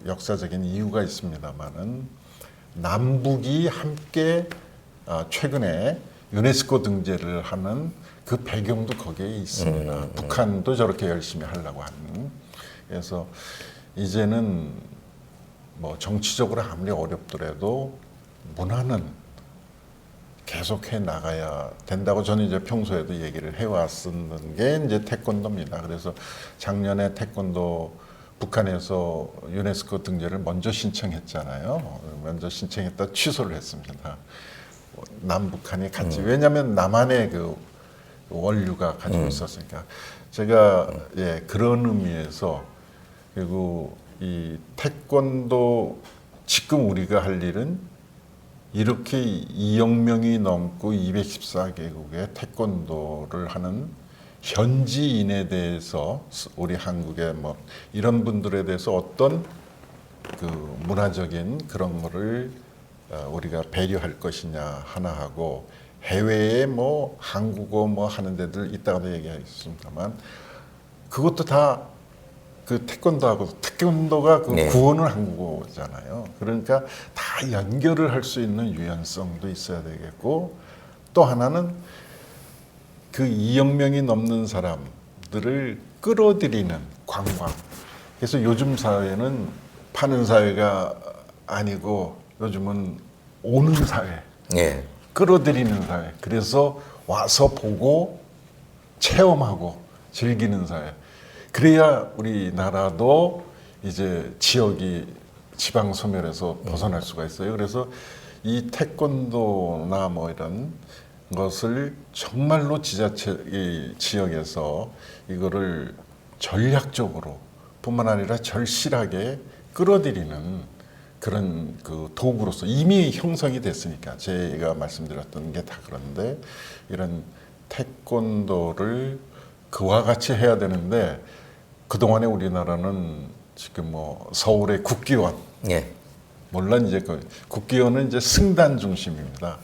역사적인 이유가 있습니다만은 남북이 함께 최근에 유네스코 등재를 하는 그 배경도 거기에 있습니다. 북한도 저렇게 열심히 하려고 하는. 그래서 이제는 뭐 정치적으로 아무리 어렵더라도 문화는 계속해 나가야 된다고 저는 이제 평소에도 얘기를 해왔었는 게 이제 태권도입니다. 그래서 작년에 태권도 북한에서 유네스코 등재를 먼저 신청했잖아요. 먼저 신청했다 취소를 했습니다. 남북한이 같이 왜냐하면 남한의 그 원류가 가지고 있었으니까 제가 예 그런 의미에서 그리고 이 태권도 지금 우리가 할 일은 이렇게 2억 명이 넘고 214개국의 태권도를 하는 현지인에 대해서 우리 한국의 뭐 이런 분들에 대해서 어떤 그 문화적인 그런 거를 우리가 배려할 것이냐 하나 하고 해외에 뭐 한국어 뭐 하는 데들 이따가도 얘기하겠습니다만 그것도 다 그 태권도가 그 네. 구호는 한국어잖아요. 그러니까 다 연결을 할 수 있는 유연성도 있어야 되겠고 또 하나는 그 2억 명이 넘는 사람들을 끌어들이는 관광. 그래서 요즘 사회는 파는 사회가 아니고 요즘은 오는 사회, 예. 끌어들이는 사회. 그래서 와서 보고 체험하고 즐기는 사회. 그래야 우리나라도 이제 지역이 지방 소멸에서 벗어날 수가 있어요. 그래서 이 태권도나 뭐 이런 것을 정말로 지자체 이 지역에서 이거를 전략적으로 뿐만 아니라 절실하게 끌어들이는 그런 그 도구로서 이미 형성이 됐으니까 제가 말씀드렸던 게 다 그런데 이런 태권도를 그와 같이 해야 되는데 그동안에 우리나라는 지금 뭐 서울의 국기원 예. 물론 이제 그 국기원은 이제 승단 중심입니다.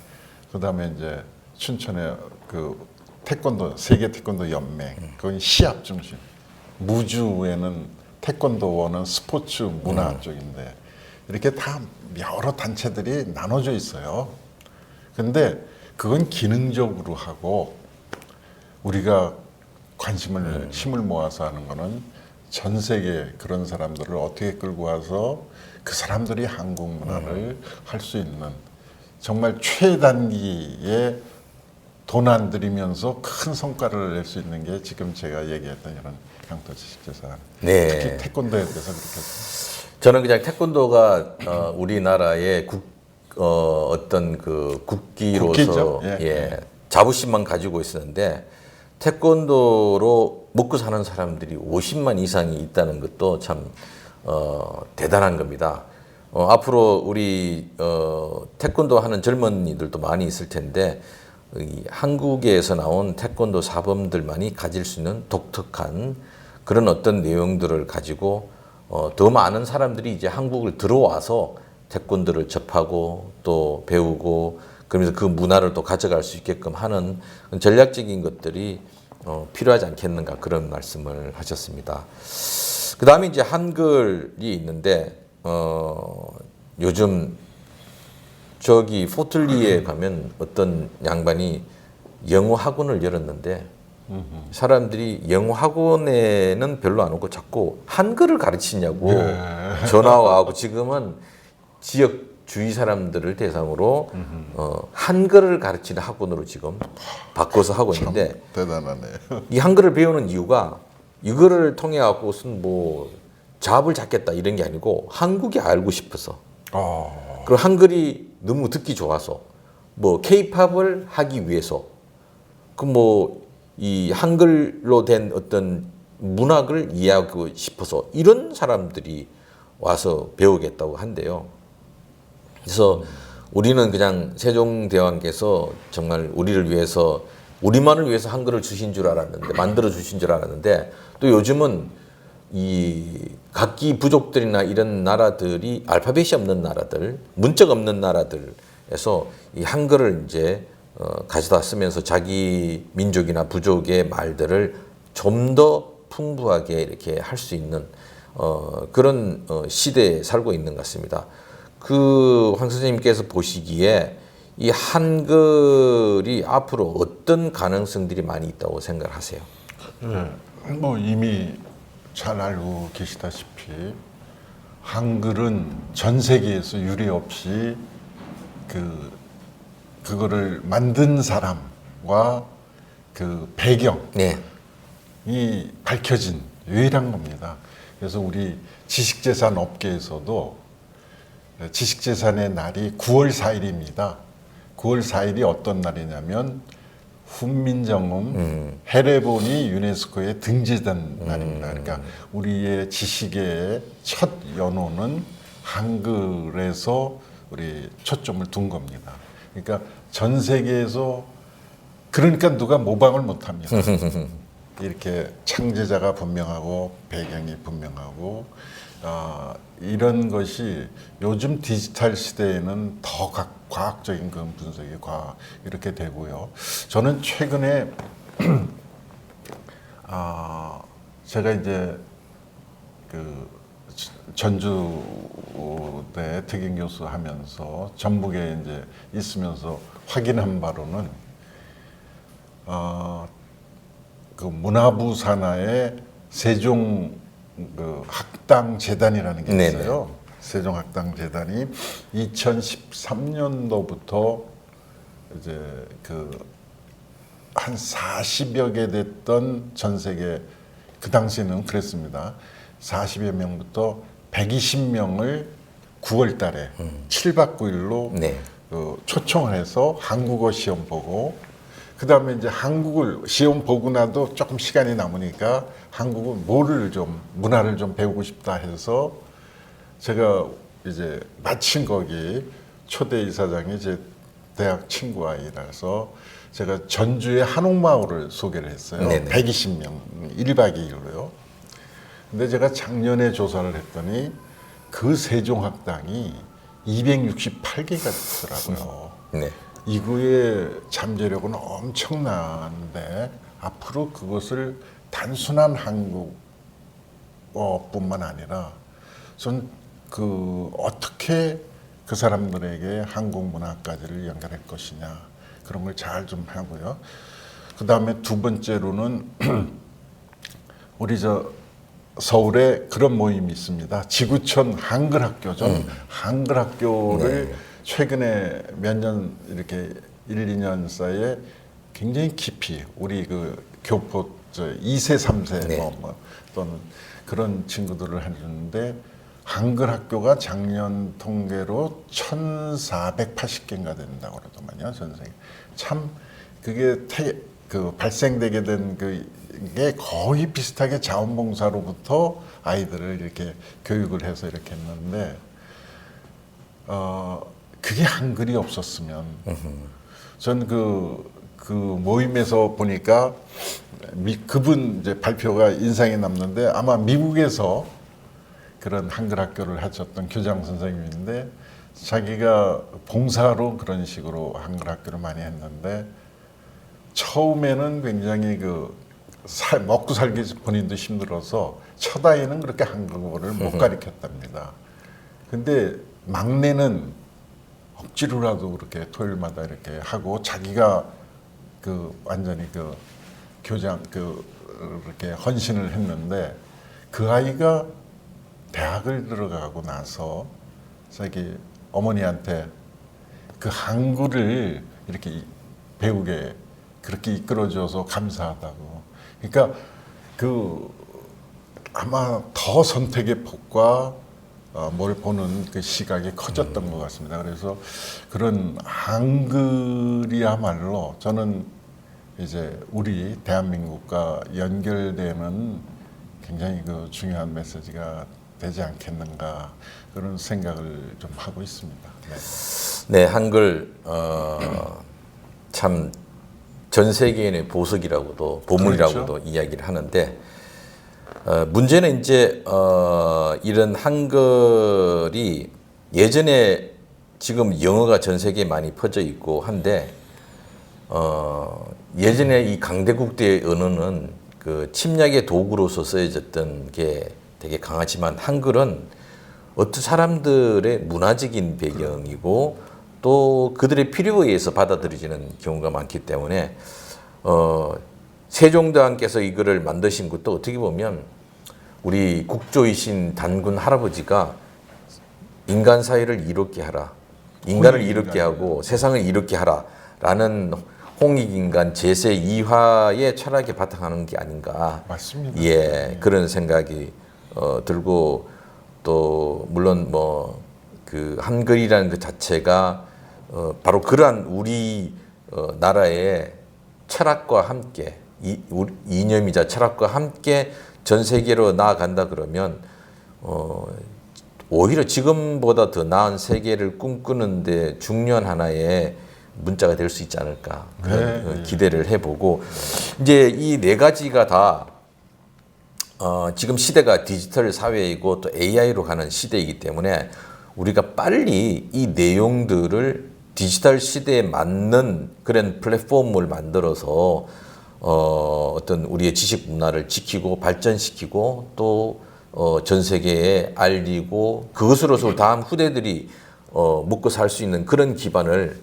그다음에 이제 춘천의 그 태권도 세계 태권도 연맹 그건 시합 중심. 무주에는 태권도원은 스포츠 문화 쪽인데 이렇게 다 여러 단체들이 나눠져 있어요. 근데 그건 기능적으로 하고 우리가 관심을 힘을 모아서 하는 거는 전 세계 그런 사람들을 어떻게 끌고 와서 그 사람들이 한국 문화를 할 수 있는 정말 최단기에 돈 안 들이면서 큰 성과를 낼 수 있는 게 지금 제가 얘기했던 이런 향토지식재산 네. 특히 태권도에 대해서 그렇게 저는 그냥 태권도가 우리나라의 어떤 그 국기로서 국기죠. 예. 예, 자부심만 가지고 있었는데 태권도로 먹고 사는 사람들이 50만 이상이 있다는 것도 참 대단한 겁니다. 앞으로 우리 태권도 하는 젊은이들도 많이 있을 텐데 이 한국에서 나온 태권도 사범들만이 가질 수 있는 독특한 그런 어떤 내용들을 가지고 더 많은 사람들이 이제 한국을 들어와서 태권도를 접하고 또 배우고 그러면서 그 문화를 또 가져갈 수 있게끔 하는 전략적인 것들이 필요하지 않겠는가 그런 말씀을 하셨습니다. 그 다음에 이제 한글이 있는데 요즘 저기 포틀리에 가면 어떤 양반이 영어 학원을 열었는데 사람들이 영어 학원에는 별로 안 오고 자꾸 한글을 가르치냐고 전화 와고 지금은 지역 주위 사람들을 대상으로 한글을 가르치는 학원으로 지금 바꿔서 하고 있는데 대단하네. 이 한글을 배우는 이유가 이거를 통해 갖고 무슨 뭐 잡을 잡겠다 이런 게 아니고 한국이 알고 싶어서 그리고 한글이 너무 듣기 좋아서 뭐 케이팝을 하기 위해서 그 뭐 이 한글로 된 어떤 문학을 이해하고 싶어서 이런 사람들이 와서 배우겠다고 한대요. 그래서 우리는 그냥 세종대왕께서 정말 우리를 위해서 우리만을 위해서 한글을 주신 줄 알았는데 만들어 주신 줄 알았는데 또 요즘은 이 각기 부족들이나 이런 나라들이 알파벳이 없는 나라들, 문자가 없는 나라들에서 이 한글을 이제 가져다 쓰면서 자기 민족이나 부족의 말들을 좀 더 풍부하게 이렇게 할 수 있는 그런 시대에 살고 있는 것 같습니다. 그 황 선생님께서 보시기에 이 한글이 앞으로 어떤 가능성들이 많이 있다고 생각하세요? 네, 뭐 이미 잘 알고 계시다시피 한글은 전 세계에서 유례 없이 그거를 만든 사람과 그 배경이 네. 밝혀진 유일한 겁니다. 그래서 우리 지식재산 업계에서도 지식재산의 날이 9월 4일입니다. 9월 4일이 어떤 날이냐면 훈민정음 해례본이 유네스코에 등재된 날입니다. 그러니까 우리의 지식의 첫 연호는 한글에서 우리 초점을 둔 겁니다. 그러니까 전 세계에서 그러니까 누가 모방을 못합니다. 이렇게 창제자가 분명하고 배경이 분명하고 이런 것이 요즘 디지털 시대에는 더 과학적인 그런 분석이 이렇게 되고요. 저는 최근에 제가 이제 그 전주대 특임 교수 하면서 전북에 이제 있으면서 확인한 바로는 그 문화부 산하에 세종 그 학당재단이라는 게 있어요. 네네. 세종학당재단이 2013년도부터 이제 한 40여 개 됐던 전 세계 그 당시에는 그랬습니다. 40여 명부터 120명을 9월 달에 7박 9일로 네. 초청을 해서 한국어 시험 보고 그 다음에 이제 한국을 시험 보고 나도 조금 시간이 남으니까 한국은 문화를 좀 배우고 싶다 해서 제가 이제 마침 거기 초대 이사장이 제 대학 친구 아이라서 제가 전주의 한옥마을을 소개를 했어요. 네네. 120명 1박 2일로요. 근데 제가 작년에 조사를 했더니 그 세종학당이 268개가 있더라고요. 네. 이거의 잠재력은 엄청난데 앞으로 그것을 단순한 한국어뿐만 아니라 전 어떻게 그 사람들에게 한국 문화까지를 연결할 것이냐 그런 걸 잘 좀 하고요. 그 다음에 두 번째로는 우리 서울에 그런 모임이 있습니다. 지구촌 한글학교죠. 한글학교를 네. 최근에 몇 년 이렇게 1, 2년 사이에 굉장히 깊이 우리 그 교포 2세, 3세 네. 또는 그런 친구들을 하는데 한글 학교가 작년 통계로 1,480개인가 된다고 그러더만요. 전 세계. 참 그게 발생되게 된 그게 거의 비슷하게 자원봉사로부터 아이들을 이렇게 교육을 해서 이렇게 했는데 그게 한글이 없었으면 전 그 모임에서 보니까 그분 이제 발표가 인상이 남는데 아마 미국에서 그런 한글 학교를 하셨던 교장 선생님인데 자기가 봉사로 그런 식으로 한글 학교를 많이 했는데 처음에는 굉장히 먹고 살기 본인도 힘들어서 첫 아이는 그렇게 한국어를 못 가르쳤답니다. 근데 막내는 억지로라도 그렇게 토요일마다 이렇게 하고 자기가 완전히 교장 이렇게 헌신을 했는데 그 아이가 대학을 들어가고 나서 자기 어머니한테 그 한글을 이렇게 배우게 그렇게 이끌어줘서 감사하다고. 그러니까 아마 더 선택의 폭과 뭘 보는 그 시각이 커졌던 것 같습니다. 그래서 그런 한글이야말로 저는 이제 우리 대한민국과 연결되는 굉장히 중요한 메시지가 되지 않겠는가 그런 생각을 좀 하고 있습니다. 네, 한글 참 전 세계인의 보석이라고도 보물이라고도 그렇죠. 이야기를 하는데 문제는 이제 이런 한글이 예전에 지금 영어가 전 세계에 많이 퍼져 있고 한데 예전에 이 강대국대의 언어는 그 침략의 도구로서 쓰여졌던 게 되게 강하지만 한글은 어떤 사람들의 문화적인 배경이고 또 그들의 필요에 의해서 받아들여지는 경우가 많기 때문에 세종대왕께서 이거를 만드신 것도 어떻게 보면 우리 국조이신 단군 할아버지가 인간 사회를 이롭게 하라, 인간을 이롭게 하고 세상을 이롭게 하라라는 홍익인간 제세 이화의 철학에 바탕하는 게 아닌가. 맞습니다. 예, 그런 생각이 들고 또 물론 그 한글이라는 그 자체가 바로 그러한 우리 나라의 철학과 함께 이념이자 철학과 함께 전 세계로 나아간다 그러면 오히려 지금보다 더 나은 세계를 꿈꾸는데 중요한 하나의 문자가 될 수 있지 않을까 그런 기대를 해보고 이제 이 네 가지가 다 지금 시대가 디지털 사회이고 또 AI로 가는 시대이기 때문에 우리가 빨리 이 내용들을 디지털 시대에 맞는 그런 플랫폼을 만들어서 어떤 우리의 지식 문화를 지키고 발전시키고 또 전 세계에 알리고 그것으로서 다음 후대들이 먹고 살 수 있는 그런 기반을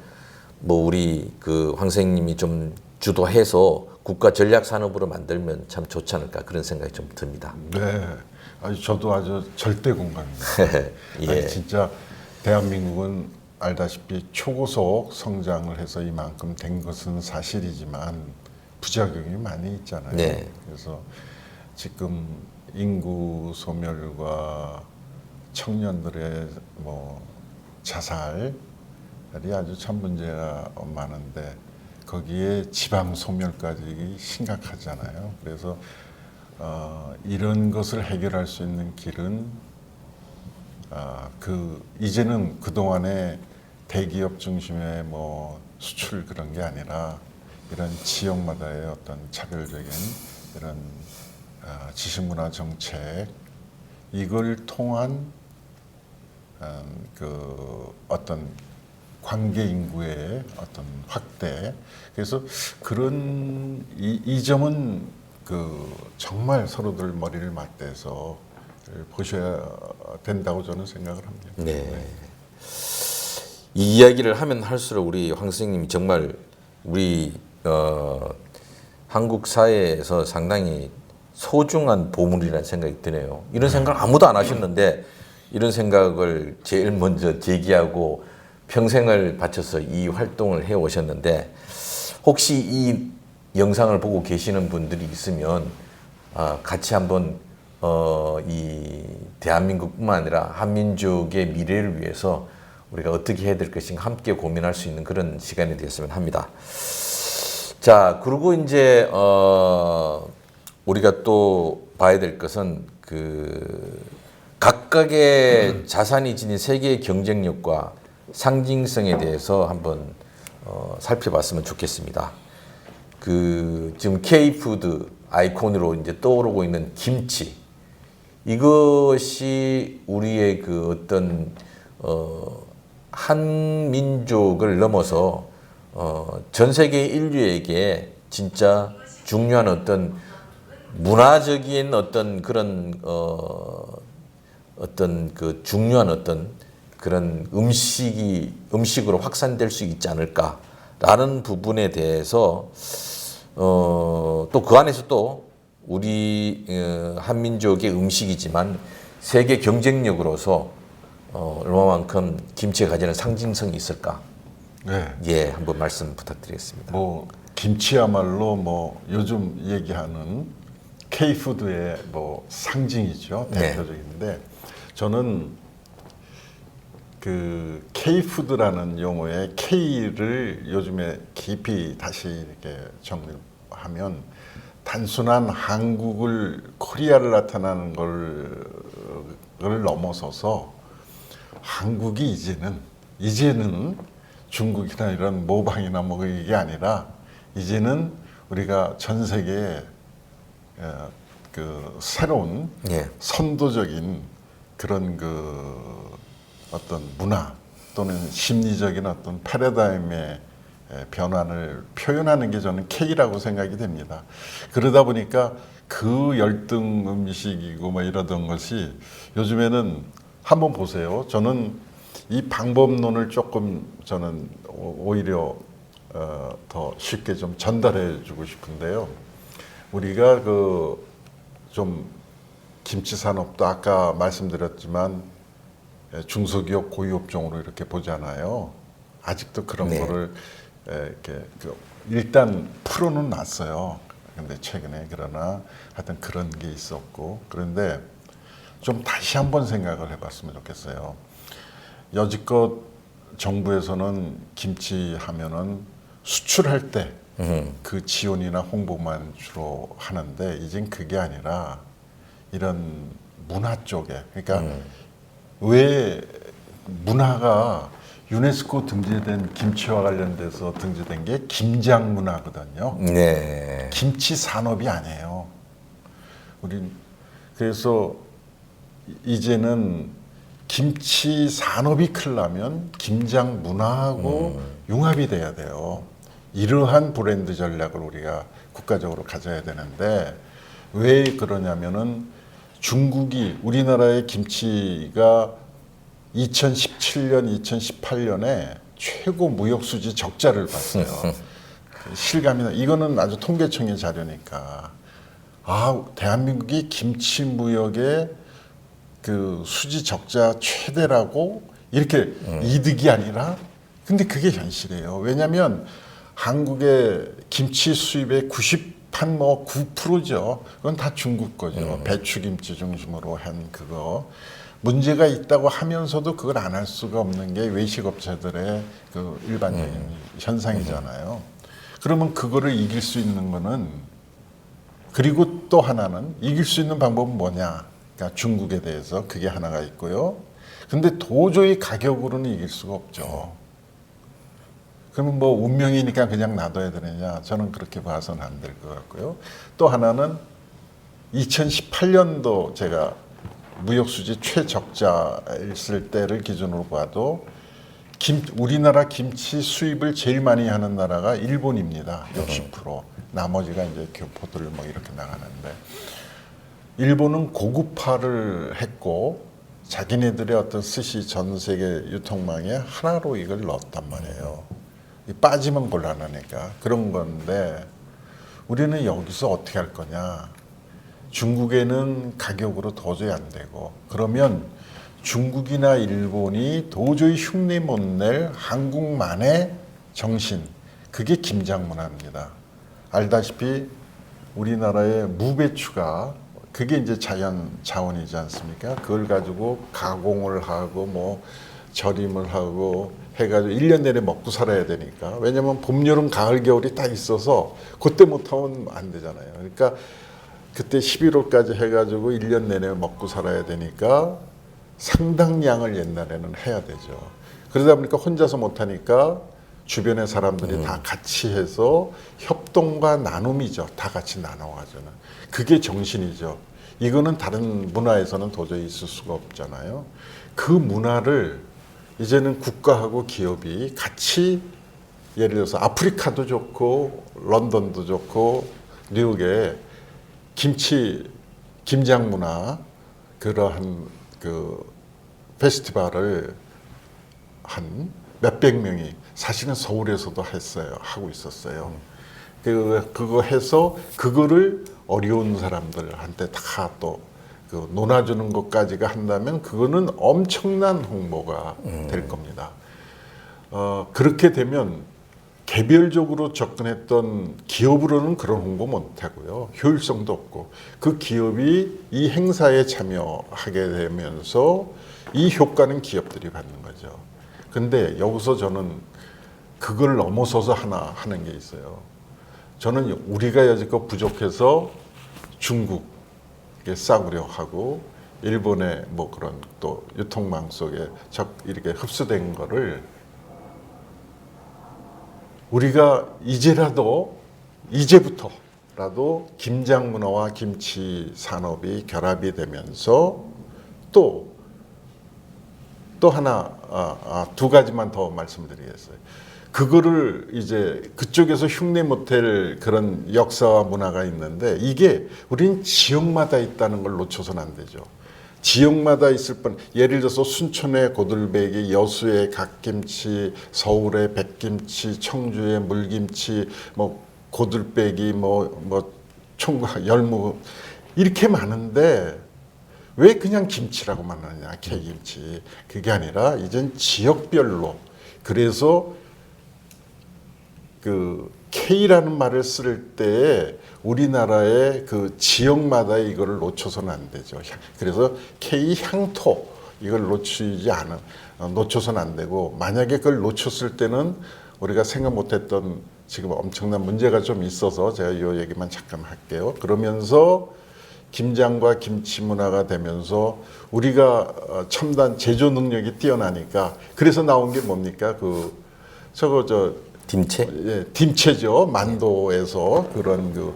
우리 그 황 선생님이 좀 주도해서 국가 전략 산업으로 만들면 참 좋지 않을까 그런 생각이 좀 듭니다. 네, 저도 아주 절대 공감입니다. 예. 진짜 대한민국은 알다시피 초고속 성장을 해서 이만큼 된 것은 사실이지만 부작용이 많이 있잖아요. 네. 그래서 지금 인구 소멸과 청년들의 자살이 아주 참 문제가 많은데 거기에 지방 소멸까지 심각하잖아요. 그래서 이런 것을 해결할 수 있는 길은 이제는 그동안에 대기업 중심의 수출 그런 게 아니라 이런 지역마다의 어떤 차별적인 이런 지식문화 정책 이걸 통한 어떤 관계 인구의 어떤 확대. 그래서 그런 이 점은 정말 서로들 머리를 맞대서 보셔야 된다고 저는 생각을 합니다. 네. 이 이야기를 하면 할수록 우리 황 선생님이 정말 우리 한국 사회에서 상당히 소중한 보물이라는 생각이 드네요. 이런 생각을 아무도 안 하셨는데 이런 생각을 제일 먼저 제기하고 평생을 바쳐서 이 활동을 해 오셨는데 혹시 이 영상을 보고 계시는 분들이 있으면 같이 한번 이 대한민국뿐만 아니라 한민족의 미래를 위해서 우리가 어떻게 해야 될 것인가 함께 고민할 수 있는 그런 시간이 되었으면 합니다. 자, 그리고 이제 우리가 또 봐야 될 것은 각각의 자산이 지닌 세계의 경쟁력과 상징성에 대해서 한번 살펴봤으면 좋겠습니다. 그 지금 K푸드 아이콘으로 이제 떠오르고 있는 김치, 이것이 우리의 그 어떤 한 민족을 넘어서 전 세계 인류에게 진짜 중요한 어떤 문화적인 어떤 그런 어떤 그 중요한 어떤 그런 음식으로 확산될 수 있지 않을까라는 부분에 대해서 또 그 안에서 또 우리 한민족의 음식이지만 세계 경쟁력으로서 얼마만큼 김치가 가지는 상징성이 있을까? 네. 예, 한번 말씀 부탁드리겠습니다. 뭐 김치야말로 뭐 요즘 얘기하는 K푸드의 뭐 상징이죠. 네. 대표적인데 저는 그 K푸드라는 용어의 K를 요즘에 깊이 다시 이렇게 정리하면 단순한 한국을 코리아를 나타나는 걸 넘어서서 한국이 이제는 중국이나 이런 모방이나 뭐 이게 아니라 이제는 우리가 전 세계에 그 새로운 예. 선도적인 그런 그 어떤 문화 또는 심리적인 어떤 패러다임의 변환을 표현하는 게 저는 K라고 생각이 됩니다. 그러다 보니까 그 열등 음식이고 뭐 이러던 것이 요즘에는 한번 보세요. 저는 이 방법론을 조금 저는 오히려 더 쉽게 좀 전달해 주고 싶은데요. 우리가 그 좀 김치 산업도 아까 말씀드렸지만 중소기업 고유업종으로 이렇게 보잖아요. 아직도 그런 네. 거를 이렇게 일단 풀어는 놨어요. 근데 최근에 그러나 하여튼 그런 게 있었고 그런데 좀 다시 한번 생각을 해봤으면 좋겠어요. 여지껏 정부에서는 김치 하면은 수출할 때 그 지원이나 홍보만 주로 하는데 이젠 그게 아니라 이런 문화 쪽에 그러니까 왜 문화가 유네스코 등재된 김치와 관련돼서 등재된 게 김장 문화거든요. 네. 김치 산업이 아니에요. 그래서 이제는 김치 산업이 크려면 김장 문화하고 융합이 돼야 돼요. 이러한 브랜드 전략을 우리가 국가적으로 가져야 되는데 왜 그러냐면은 중국이 우리나라의 김치가 2017년, 2018년에 최고 무역 수지 적자를 봤어요. 실감이나 이거는 아주 통계청의 자료니까 대한민국이 김치 무역의 그 수지 적자 최대라고 이렇게 이득이 아니라 근데 그게 현실이에요. 왜냐하면 한국의 김치 수입의 9%죠. 그건 다 중국 거죠. 배추김치 중심으로 한 그거. 문제가 있다고 하면서도 그걸 안 할 수가 없는 게 외식업체들의 그 일반적인 현상이잖아요. 그러면 그거를 이길 수 있는 거는 그리고 또 하나는 이길 수 있는 방법은 뭐냐? 그러니까 중국에 대해서 그게 하나가 있고요. 근데 도저히 가격으로는 이길 수가 없죠. 그러면 뭐 운명이니까 그냥 놔둬야 되느냐? 저는 그렇게 봐서는 안 될 것 같고요. 또 하나는 2018년도 제가 무역수지 최적자였을 때를 기준으로 봐도 우리나라 김치 수입을 제일 많이 하는 나라가 일본입니다. 60%. 나머지가 이제 교포들 뭐 이렇게 나가는데 일본은 고급화를 했고 자기네들의 어떤 스시 전 세계 유통망에 하나로 이걸 넣었단 말이에요. 빠지면 곤란하니까 그런 건데 우리는 여기서 어떻게 할 거냐. 중국에는 가격으로 도저히 안 되고 그러면 중국이나 일본이 도저히 흉내 못 낼 한국만의 정신 그게 김장 문화입니다. 알다시피 우리나라의 무배추가 그게 이제 자연 자원이지 않습니까? 그걸 가지고 가공을 하고 뭐 절임을 하고 해가지고 1년 내내 먹고 살아야 되니까 왜냐면 봄, 여름, 가을, 겨울이 딱 있어서 그때 못하면 안 되잖아요. 그러니까 그때 11월까지 해가지고 1년 내내 먹고 살아야 되니까 상당량을 옛날에는 해야 되죠. 그러다 보니까 혼자서 못하니까 주변의 사람들이 다 같이 해서 협동과 나눔이죠. 다 같이 나눠가지고는. 그게 정신이죠. 이거는 다른 문화에서는 도저히 있을 수가 없잖아요. 그 문화를 이제는 국가하고 기업이 같이 예를 들어서 아프리카도 좋고 런던도 좋고 뉴욕에 김장 문화 그러한 그 페스티벌을 한 몇백 명이 사실은 서울에서도 하고 있었어요. 그거 해서 그거를 어려운 사람들한테 다 또 그 논아주는 것까지가 한다면 그거는 엄청난 홍보가 될 겁니다. 그렇게 되면 개별적으로 접근했던 기업으로는 그런 홍보 못 하고요. 효율성도 없고 그 기업이 이 행사에 참여하게 되면서 이 효과는 기업들이 받는 거죠. 근데 여기서 저는 그걸 넘어서서 하나 하는 게 있어요. 저는 우리가 여지껏 부족해서 중국에 싸구려 하고 일본의 뭐 그런 또 유통망 속에 이렇게 흡수된 거를 우리가 이제부터라도 김장 문화와 김치 산업이 결합이 되면서 또 하나 두 가지만 더 말씀드리겠어요. 그거를 이제 그쪽에서 흉내 못할 그런 역사와 문화가 있는데 이게 우린 지역마다 있다는 걸 놓쳐서는 안 되죠. 지역마다 있을 뻔 예를 들어서 순천의 고들배기, 여수의 갓김치, 서울의 백김치, 청주의 물김치, 뭐 고들배기, 뭐 총각 열무 이렇게 많은데 왜 그냥 김치라고만 하냐 K김치 그게 아니라 이젠 지역별로 그래서 그 K라는 말을 쓸 때 우리나라의 그 지역마다 이거를 놓쳐서는 안 되죠. 그래서 K 향토 이걸 놓쳐서는 안 되고 만약에 그걸 놓쳤을 때는 우리가 생각 못했던 지금 엄청난 문제가 좀 있어서 제가 이 얘기만 잠깐 할게요. 그러면서 김장과 김치 문화가 되면서 우리가 첨단 제조 능력이 뛰어나니까 그래서 나온 게 뭡니까? dim체? 예, dim체죠. 만도에서 그런 그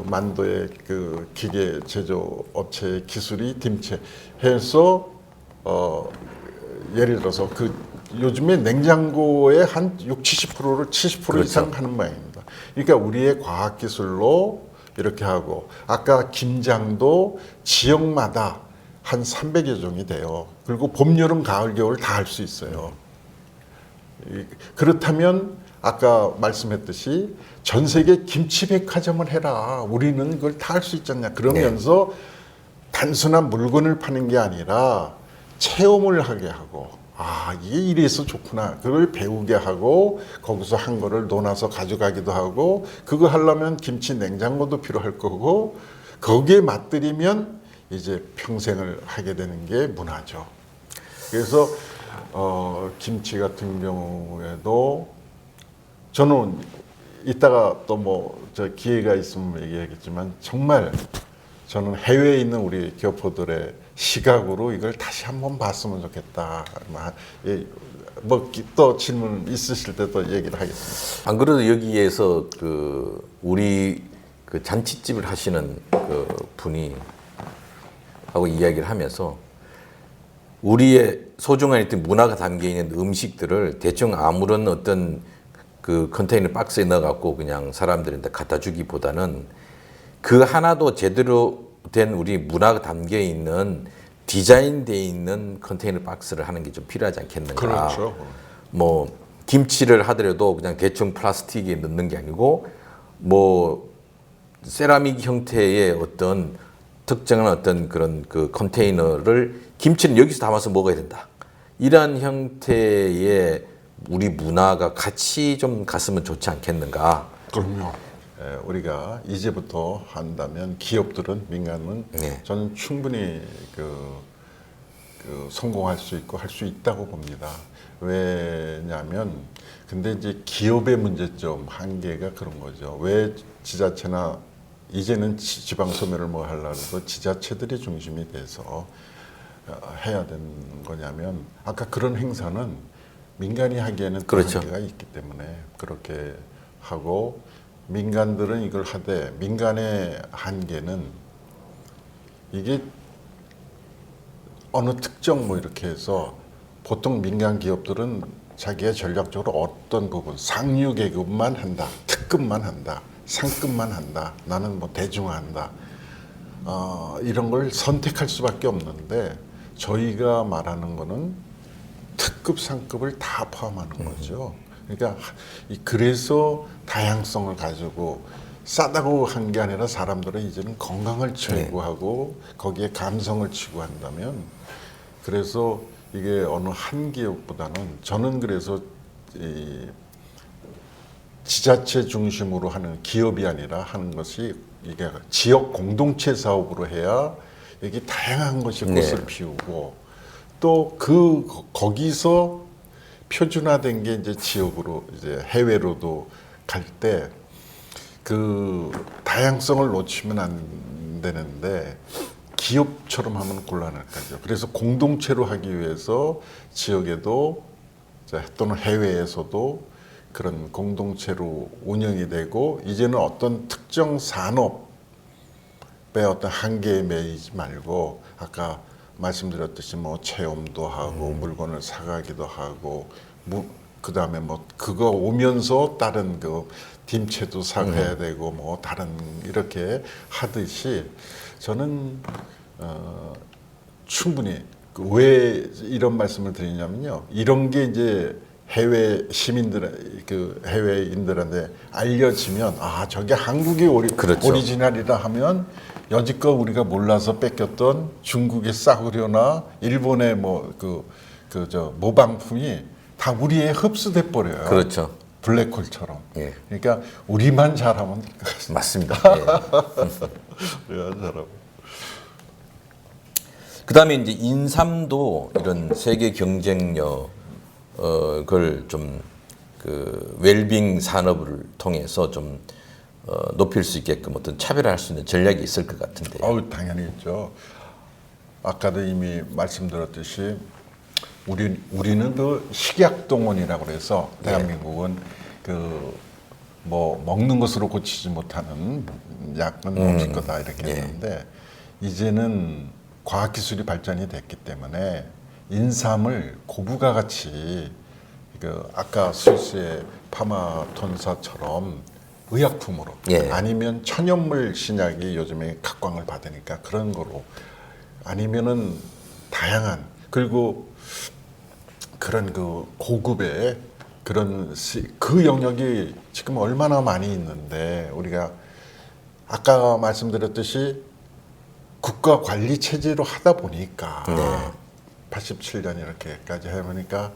만도의 그 기계 제조 업체 기술이 dim체 해서 예를 들어서 그 요즘에 냉장고의 한 70%를 70% 그렇죠. 이상 하는 모양입니다. 그러니까 우리의 과학 기술로 이렇게 하고 아까 김장도 지역마다 한 300여 종이 돼요. 그리고 봄, 여름, 가을, 겨울 다 할 수 있어요. 그렇다면 아까 말씀했듯이 전 세계 김치백화점을 해라. 우리는 그걸 다 할 수 있지 않냐. 그러면서 단순한 물건을 파는 게 아니라 체험을 하게 하고 이게 이래서 좋구나. 그걸 배우게 하고 거기서 한 거를 논아서 가져가기도 하고 그거 하려면 김치 냉장고도 필요할 거고 거기에 맛들이면 이제 평생을 하게 되는 게 문화죠. 그래서 김치 같은 경우에도 저는 이따가 또 뭐 저 기회가 있으면 얘기하겠지만 정말 저는 해외에 있는 우리 교포들의 시각으로 이걸 다시 한번 봤으면 좋겠다. 뭐 또 질문 있으실 때 또 얘기를 하겠습니다. 안 그래도 여기에서 그 우리 그 잔치집을 하시는 그 분이 하고 이야기를 하면서 우리의 소중한 어떤 문화가 담겨 있는 음식들을 대충 아무런 어떤 그 컨테이너 박스에 넣어갖고 그냥 사람들한테 갖다 주기보다는 그 하나도 제대로 된 우리 문화가 담겨 있는 디자인되어 있는 컨테이너 박스를 하는 게 좀 필요하지 않겠는가. 그렇죠. 뭐 김치를 하더라도 그냥 대충 플라스틱에 넣는 게 아니고 뭐 세라믹 형태의 어떤 특정한 어떤 그런 그 컨테이너를 김치는 여기서 담아서 먹어야 된다. 이러한 형태의 우리 문화가 같이 좀 갔으면 좋지 않겠는가. 그럼요. 우리가 이제부터 한다면 기업들은 민간은 저는 충분히 성공할 수 있고 할 수 있다고 봅니다. 왜냐하면 근데 이제 기업의 문제점 한계가 그런 거죠. 왜 지자체나 이제는 지방 소멸을 뭐 하려고 지자체들이 중심이 돼서 해야 되는 거냐면 아까 그런 행사는 민간이 하기에는 또 그렇죠. 한계가 있기 때문에 그렇게 하고 민간들은 이걸 하되 민간의 한계는 이게 어느 특정 뭐 이렇게 해서 보통 민간 기업들은 자기가 전략적으로 어떤 부분 상류 계급만 한다, 특급만 한다, 상급만 한다, 나는 뭐 대중화한다. 이런 걸 선택할 수밖에 없는데 저희가 말하는 거는 특급, 상급을 다 포함하는 거죠. 그러니까 그래서 다양성을 가지고 싸다고 한 게 아니라 사람들은 이제는 건강을 추구하고 거기에 감성을 추구한다면 그래서 이게 어느 한 기업보다는 저는 그래서 이 지자체 중심으로 하는 기업이 아니라 하는 것이 이게 지역 공동체 사업으로 해야 여기 다양한 것이 꽃을 피우고 또 거기서 표준화된 게 이제 지역으로 이제 해외로도 갈 때 그 다양성을 놓치면 안 되는데 기업처럼 하면 곤란할 거죠. 그래서 공동체로 하기 위해서 지역에도 또는 해외에서도 그런 공동체로 운영이 되고 이제는 어떤 특정 산업의 어떤 한계에 매이지 말고 아까 말씀드렸듯이 뭐 체험도 하고 물건을 사가기도 하고 그 다음에 뭐 그거 오면서 다른 그 딤체도 사가야 되고 뭐 다른 이렇게 하듯이 저는 충분히 왜 이런 말씀을 드리냐면요. 이런 게 이제 해외 시민들 그 해외인들한테 알려지면 아 저게 한국의 그렇죠. 오리지널이라 하면 여지껏 우리가 몰라서 뺏겼던 중국의 싸구려나 일본의 뭐 저 모방품이 다 우리에 흡수돼 버려요. 그렇죠. 블랙홀처럼. 예. 그러니까 우리만 잘하면 맞습니다. 예. 우리만 잘하면. 그다음에 이제 인삼도 이런 세계 경쟁력 그걸 좀 그 웰빙 산업을 통해서 좀 높일 수 있게끔 어떤 차별화할 수 있는 전략이 있을 것 같은데. 당연히 있죠. 아까도 이미 말씀드렸듯이 우리는 그 식약동원이라고 그래서 대한민국은 그 뭐 먹는 것으로 고치지 못하는 약은 없을 거다 이렇게 했는데 이제는 과학기술이 발전이 됐기 때문에 인삼을 고부가 같이 그 아까 스위스의 파마톤사처럼 의약품으로 아니면 천연물 신약이 요즘에 각광을 받으니까 그런 거로 아니면은 다양한 그리고 그런 그 고급의 그런 그 영역이 지금 얼마나 많이 있는데 우리가 아까 말씀드렸듯이 국가 관리 체제로 하다 보니까 87년 이렇게까지 해보니까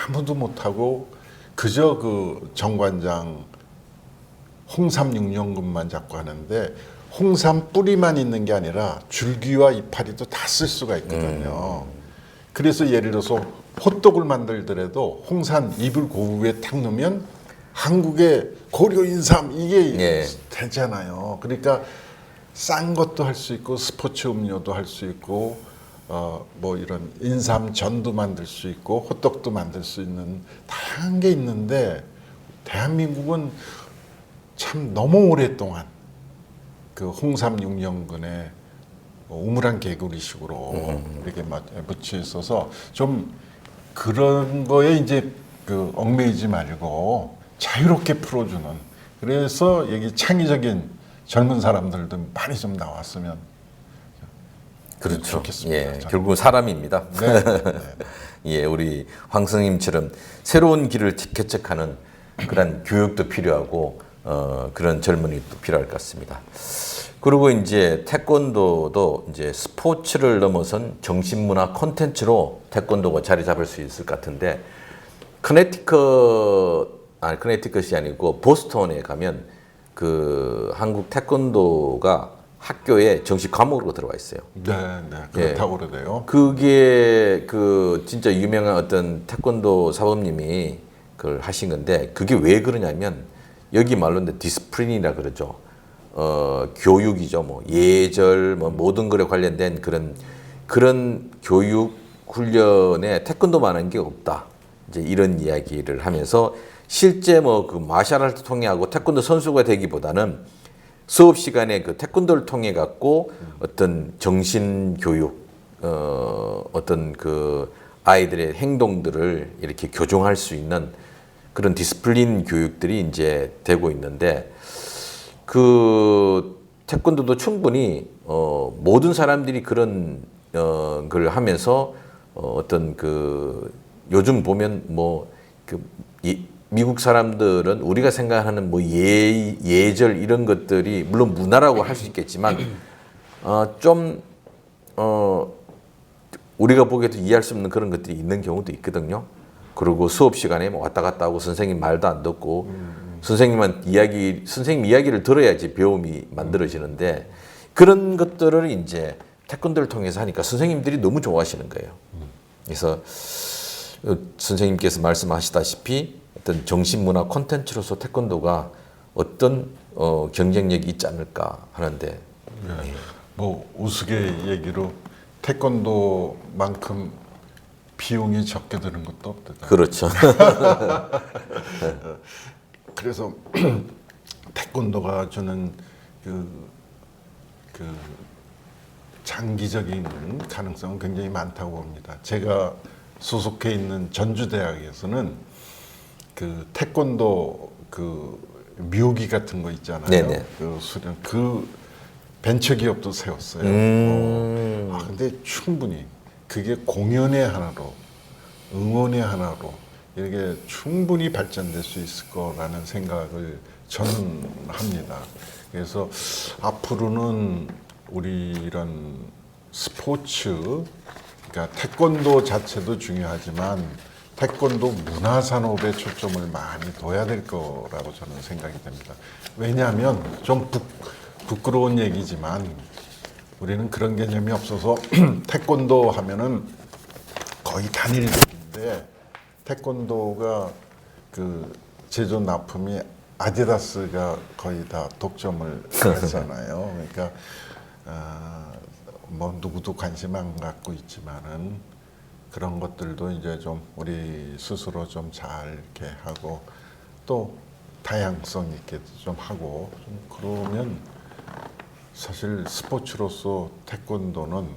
아무도 못하고 그저 그 정관장 홍삼 6년금만 잡고 하는데 홍삼 뿌리만 있는 게 아니라 줄기와 이파리도 다 쓸 수가 있거든요. 그래서 예를 들어서 호떡을 만들더라도 홍삼 잎을 그 위에 탁 넣으면 한국의 고려 인삼 이게 되잖아요. 그러니까 싼 것도 할 수 있고 스포츠 음료도 할 수 있고 뭐 이런 인삼 전도 만들 수 있고 호떡도 만들 수 있는 다양한 게 있는데 대한민국은 참 너무 오랫동안 그 홍삼 6년근에 우물안 개구리식으로 이렇게 묻혀 있어서 좀 그런 거에 이제 그 얽매이지 말고 자유롭게 풀어주는 그래서 여기 창의적인 젊은 사람들도 많이 좀 나왔으면 그렇죠. 좋겠습니다. 예, 결국은 사람입니다. 네. 예, 우리 황성님처럼 새로운 길을 개척하는 그런 교육도 필요하고 그런 젊은이도 필요할 것 같습니다. 그리고 이제 태권도도 이제 스포츠를 넘어선 정신문화 콘텐츠로 태권도가 자리 잡을 수 있을 것 같은데 커네티컷이 아니고 보스턴에 가면 그 한국 태권도가 학교에 정식 과목으로 들어와 있어요. 네, 그렇다고 그러네요. 그게 그 진짜 유명한 어떤 태권도 사범님이 그걸 하신 건데 그게 왜 그러냐면 여기 말로는 디스플린이라 그러죠. 교육이죠. 뭐 예절 뭐 모든 것에 관련된 그런 교육 훈련에 태권도만한 게 없다. 이제 이런 이야기를 하면서 실제 뭐 그 마샬아트 통해 하고 태권도 선수가 되기보다는 수업 시간에 그 태권도를 통해 갖고 어떤 정신 교육 어떤 그 아이들의 행동들을 이렇게 교정할 수 있는 그런 디스플린 교육들이 이제 되고 있는데 그 태권도도 충분히 모든 사람들이 그런 걸 하면서 어떤 그 요즘 보면 뭐 그 미국 사람들은 우리가 생각하는 뭐 예절 이런 것들이 물론 문화라고 할 수 있겠지만 좀 우리가 보기에도 이해할 수 없는 그런 것들이 있는 경우도 있거든요. 그리고 수업 시간에 뭐 왔다 갔다 하고 선생님 말도 안 듣고 선생님 이야기를 들어야지 배움이 만들어지는데 그런 것들을 이제 태권도를 통해서 하니까 선생님들이 너무 좋아하시는 거예요. 그래서 선생님께서 말씀하시다시피 어떤 정신문화 콘텐츠로서 태권도가 어떤 경쟁력이 있지 않을까 하는데 네. 뭐 우스개 얘기로 태권도만큼 비용이 적게 드는 것도 없다. 그렇죠. 그래서 태권도가 주는 그 장기적인 가능성은 굉장히 많다고 봅니다. 제가 소속해 있는 전주대학에서는 그 태권도 그 묘기 같은 거 있잖아요. 네네. 그 수련 그 벤처기업도 세웠어요. 근데 충분히 그게 공연의 하나로 응원의 하나로 이렇게 충분히 발전될 수 있을 거라는 생각을 저는 합니다. 그래서 앞으로는 우리 이런 스포츠, 그러니까 태권도 자체도 중요하지만 태권도 문화 산업에 초점을 많이 둬야 될 거라고 저는 생각이 됩니다. 왜냐하면 좀 부끄러운 얘기지만 우리는 그런 개념이 없어서 태권도 하면은 거의 단일적인데 태권도가 그 제조 납품이 아디다스가 거의 다 독점을 했잖아요. 그러니까 뭐 누구도 관심 안 갖고 있지만은 그런 것들도 이제 좀 우리 스스로 좀 잘 이렇게 하고 또 다양성 있게 좀 하고 좀 그러면 사실 스포츠로서 태권도는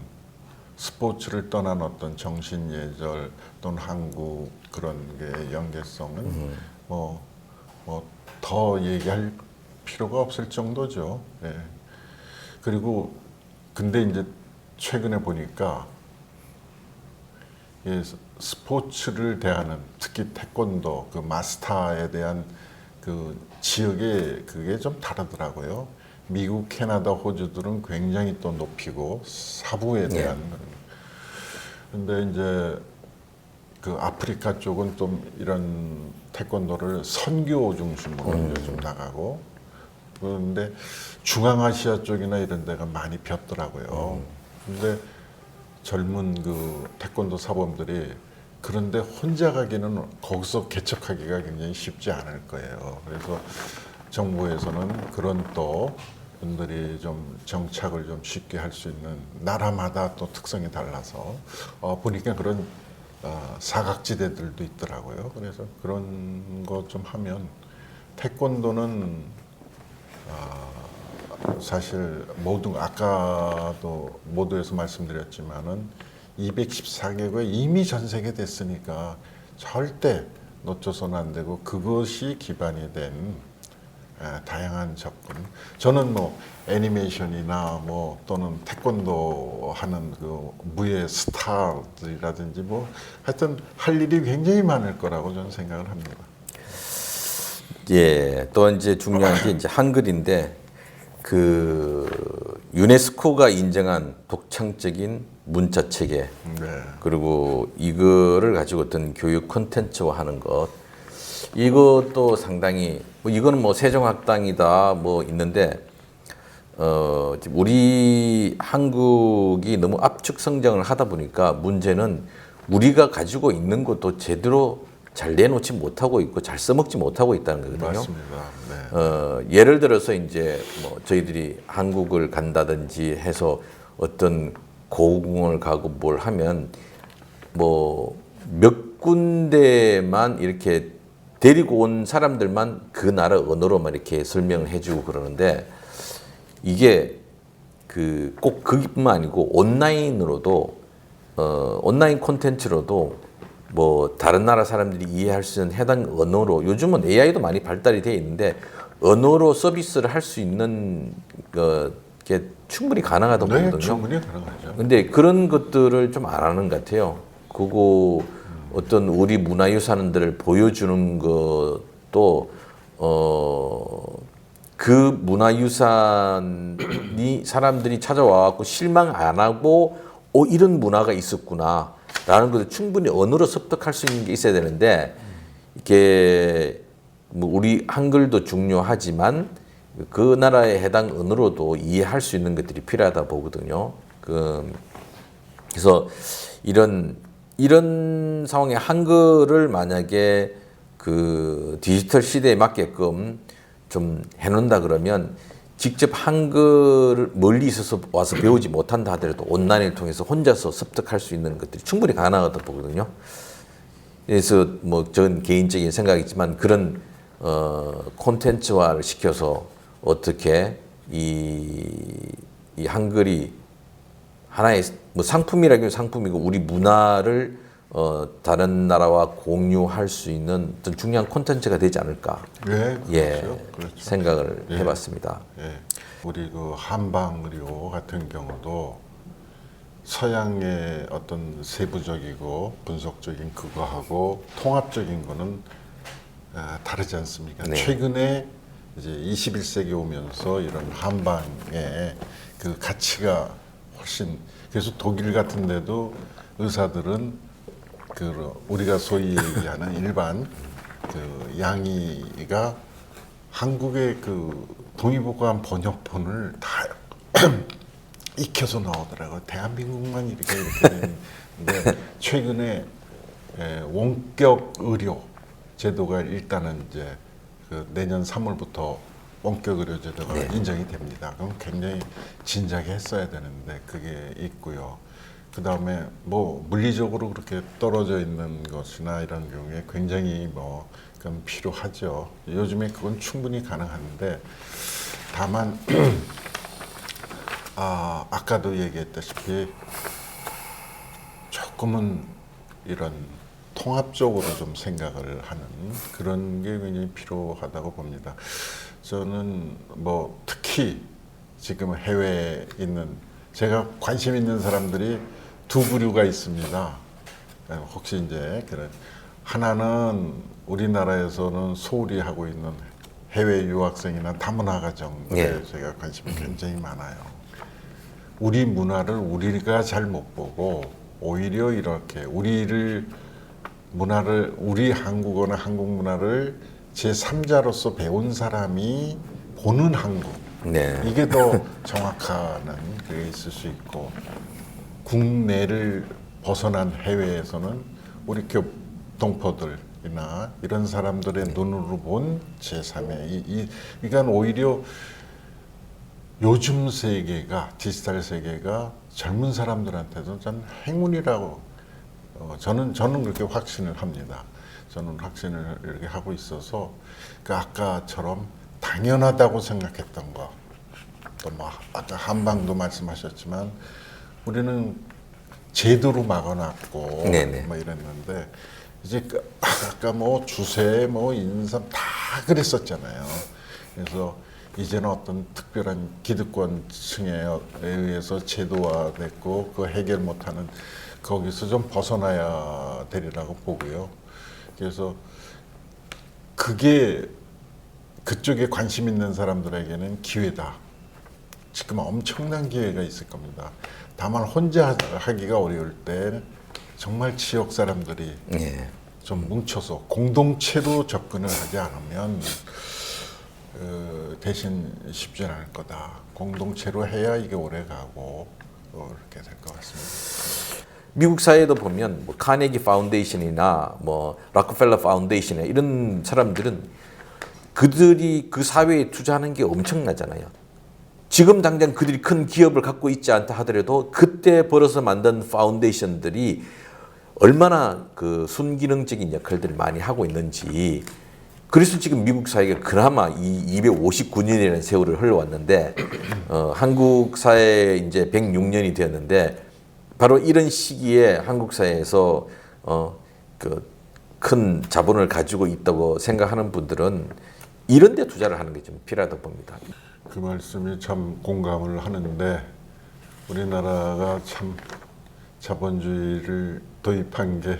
스포츠를 떠난 어떤 정신 예절 또는 한국 그런 게 연계성은 뭐 더 얘기할 필요가 없을 정도죠. 예. 그리고 근데 이제 최근에 보니까 예, 스포츠를 대하는 특히 태권도 그 마스터에 대한 그 지역의 그게 좀 다르더라고요. 미국, 캐나다, 호주들은 굉장히 또 높이고 사부에 대한 근데 이제 그 아프리카 쪽은 좀 이런 태권도를 선교 중심으로 요즘 나가고 그런데 중앙아시아 쪽이나 이런 데가 많이 폈더라고요. 근데 젊은 그 태권도 사범들이 그런데 혼자 가기는 거기서 개척하기가 굉장히 쉽지 않을 거예요. 그래서 정부에서는 그런 또 분들이 좀 정착을 좀 쉽게 할 수 있는 나라마다 또 특성이 달라서 보니까 그런 사각지대들도 있더라고요. 그래서 그런 거 좀 하면 태권도는 사실 모두 아까도 모두에서 말씀드렸지만은 214개국에 이미 전 세계 됐으니까 절대 놓쳐서는 안 되고 그것이 기반이 된 다양한 접근. 저는 뭐 애니메이션이나 뭐 또는 태권도 하는 그 무예 스타들이라든지 뭐 하여튼 할 일이 굉장히 많을 거라고 저는 생각을 합니다. 예, 또 이제 중요한 게 이제 한글인데 그 유네스코가 인정한 독창적인 문자 체계 그리고 이거를 가지고 어떤 교육 콘텐츠화 하는 것 이것도 상당히 뭐 이거는 뭐 세종학당이다 뭐 있는데 우리 한국이 너무 압축 성장을 하다 보니까 문제는 우리가 가지고 있는 것도 제대로 잘 내놓지 못하고 있고 잘 써먹지 못하고 있다는 거거든요. 맞습니다. 네. 예를 들어서 이제 뭐 저희들이 한국을 간다든지 해서 어떤 고궁을 가고 뭘 하면 뭐 몇 몇 군데만 이렇게 데리고 온 사람들만 그 나라 언어로만 이렇게 설명을 해주고 그러는데 이게 그 꼭 거기뿐만 아니고 온라인으로도 온라인 콘텐츠로도 뭐 다른 나라 사람들이 이해할 수 있는 해당 언어로 요즘은 AI도 많이 발달이 되어 있는데 언어로 서비스를 할 수 있는 게 충분히 가능하다고 네, 보거든요. 충분히 가능하죠. 근데 그런 것들을 좀 안 하는 것 같아요. 그거 어떤 우리 문화유산들을 보여주는 것도 그 문화유산이 사람들이 찾아와갖고 실망 안 하고 이런 문화가 있었구나라는 것을 충분히 언어로 습득할 수 있는 게 있어야 되는데 이게 뭐 우리 한글도 중요하지만 그 나라에 해당 언어로도 이해할 수 있는 것들이 필요하다 보거든요. 그래서 이런 상황에 한글을 만약에 그 디지털 시대에 맞게끔 좀 해놓는다 그러면 직접 한글을 멀리 있어서 와서 배우지 못한다 하더라도 온라인을 통해서 혼자서 습득할 수 있는 것들이 충분히 가능하다 보거든요. 그래서 뭐 전 개인적인 생각이지만 그런 콘텐츠화를 시켜서 어떻게 이 한글이 하나의 뭐 상품이라기면 상품이고 우리 문화를 다른 나라와 공유할 수 있는 어떤 중요한 콘텐츠가 되지 않을까 네, 그렇죠. 그렇죠. 생각을 예. 해봤습니다. 예. 우리 그 한방의료 같은 경우도 서양의 어떤 세부적이고 분석적인 그거하고 통합적인 거는 다르지 않습니까? 네. 최근에 이제 21세기 오면서 이런 한방의 그 가치가 훨씬 그래서 독일 같은 데도 의사들은 그 우리가 소위 얘기하는 일반 그 양의가 한국의 그 동의보감 번역본을 다 익혀서 나오더라고요. 대한민국만 이렇게 되는데 최근에 원격 의료 제도가 일단은 이제 그 내년 3월부터 원격 의료 제도가 인정이 됩니다. 그럼 굉장히 진작에 했어야 되는데 그게 있고요. 그 다음에 뭐 물리적으로 그렇게 떨어져 있는 것이나 이런 경우에 굉장히 뭐 그건 필요하죠. 요즘에 그건 충분히 가능한데 다만 아까도 얘기했다시피 조금은 이런 통합적으로 좀 생각을 하는 그런 게 굉장히 필요하다고 봅니다. 저는 뭐 특히 지금 해외에 있는 제가 관심 있는 사람들이 두 부류가 있습니다. 혹시 이제 그런 하나는 우리나라에서는 소홀히 하고 있는 해외 유학생이나 다문화 가정에 제가 관심이 굉장히 많아요. 우리 문화를 우리가 잘 못 보고 오히려 이렇게 우리 한국어나 한국 문화를 제3자로서 배운 사람이 보는 한국. 네. 이게 더 정확한 그게 있을 수 있고 국내를 벗어난 해외에서는 우리 동포들이나 이런 사람들의 눈으로 본 제3의 그러니까 오히려 요즘 세계가 디지털 세계가 젊은 사람들한테도 전 행운이라고 저는 그렇게 확신을 합니다. 저는 확신을 이렇게 하고 있어서 그 아까처럼 당연하다고 생각했던 거, 또 뭐 아까 한방도 말씀하셨지만 우리는 제도로 막아놨고 네네. 뭐 이랬는데 이제 아까 뭐 주세, 뭐 인삼 다 그랬었잖아요. 그래서 이제는 어떤 특별한 기득권층에 의해서 제도화됐고 그 해결 못하는 거기서 좀 벗어나야 되리라고 보고요. 그래서 그게 그쪽에 관심 있는 사람들에게는 기회다. 지금 엄청난 기회가 있을 겁니다. 다만 혼자 하기가 어려울 때 정말 지역 사람들이 좀 뭉쳐서 공동체로 접근을 하지 않으면 대신 쉽지는 않을 거다. 공동체로 해야 이게 오래 가고 이렇게 될 것 같습니다. 미국 사회도 보면 뭐 카네기 파운데이션이나 뭐 락펠러 파운데이션이나 이런 사람들은 그들이 그 사회에 투자하는 게 엄청나잖아요. 지금 당장 그들이 큰 기업을 갖고 있지 않다 하더라도 그때 벌어서 만든 파운데이션들이 얼마나 그 순기능적인 역할들을 많이 하고 있는지. 그래서 지금 미국 사회가 그나마 이 259년이라는 세월을 흘러왔는데 한국 사회 이제 106년이 되었는데 바로 이런 시기에 한국 사회에서 그 큰 자본을 가지고 있다고 생각하는 분들은 이런 데 투자를 하는 게 좀 필요하다고 봅니다. 그 말씀이 참 공감을 하는데 우리나라가 참 자본주의를 도입한 게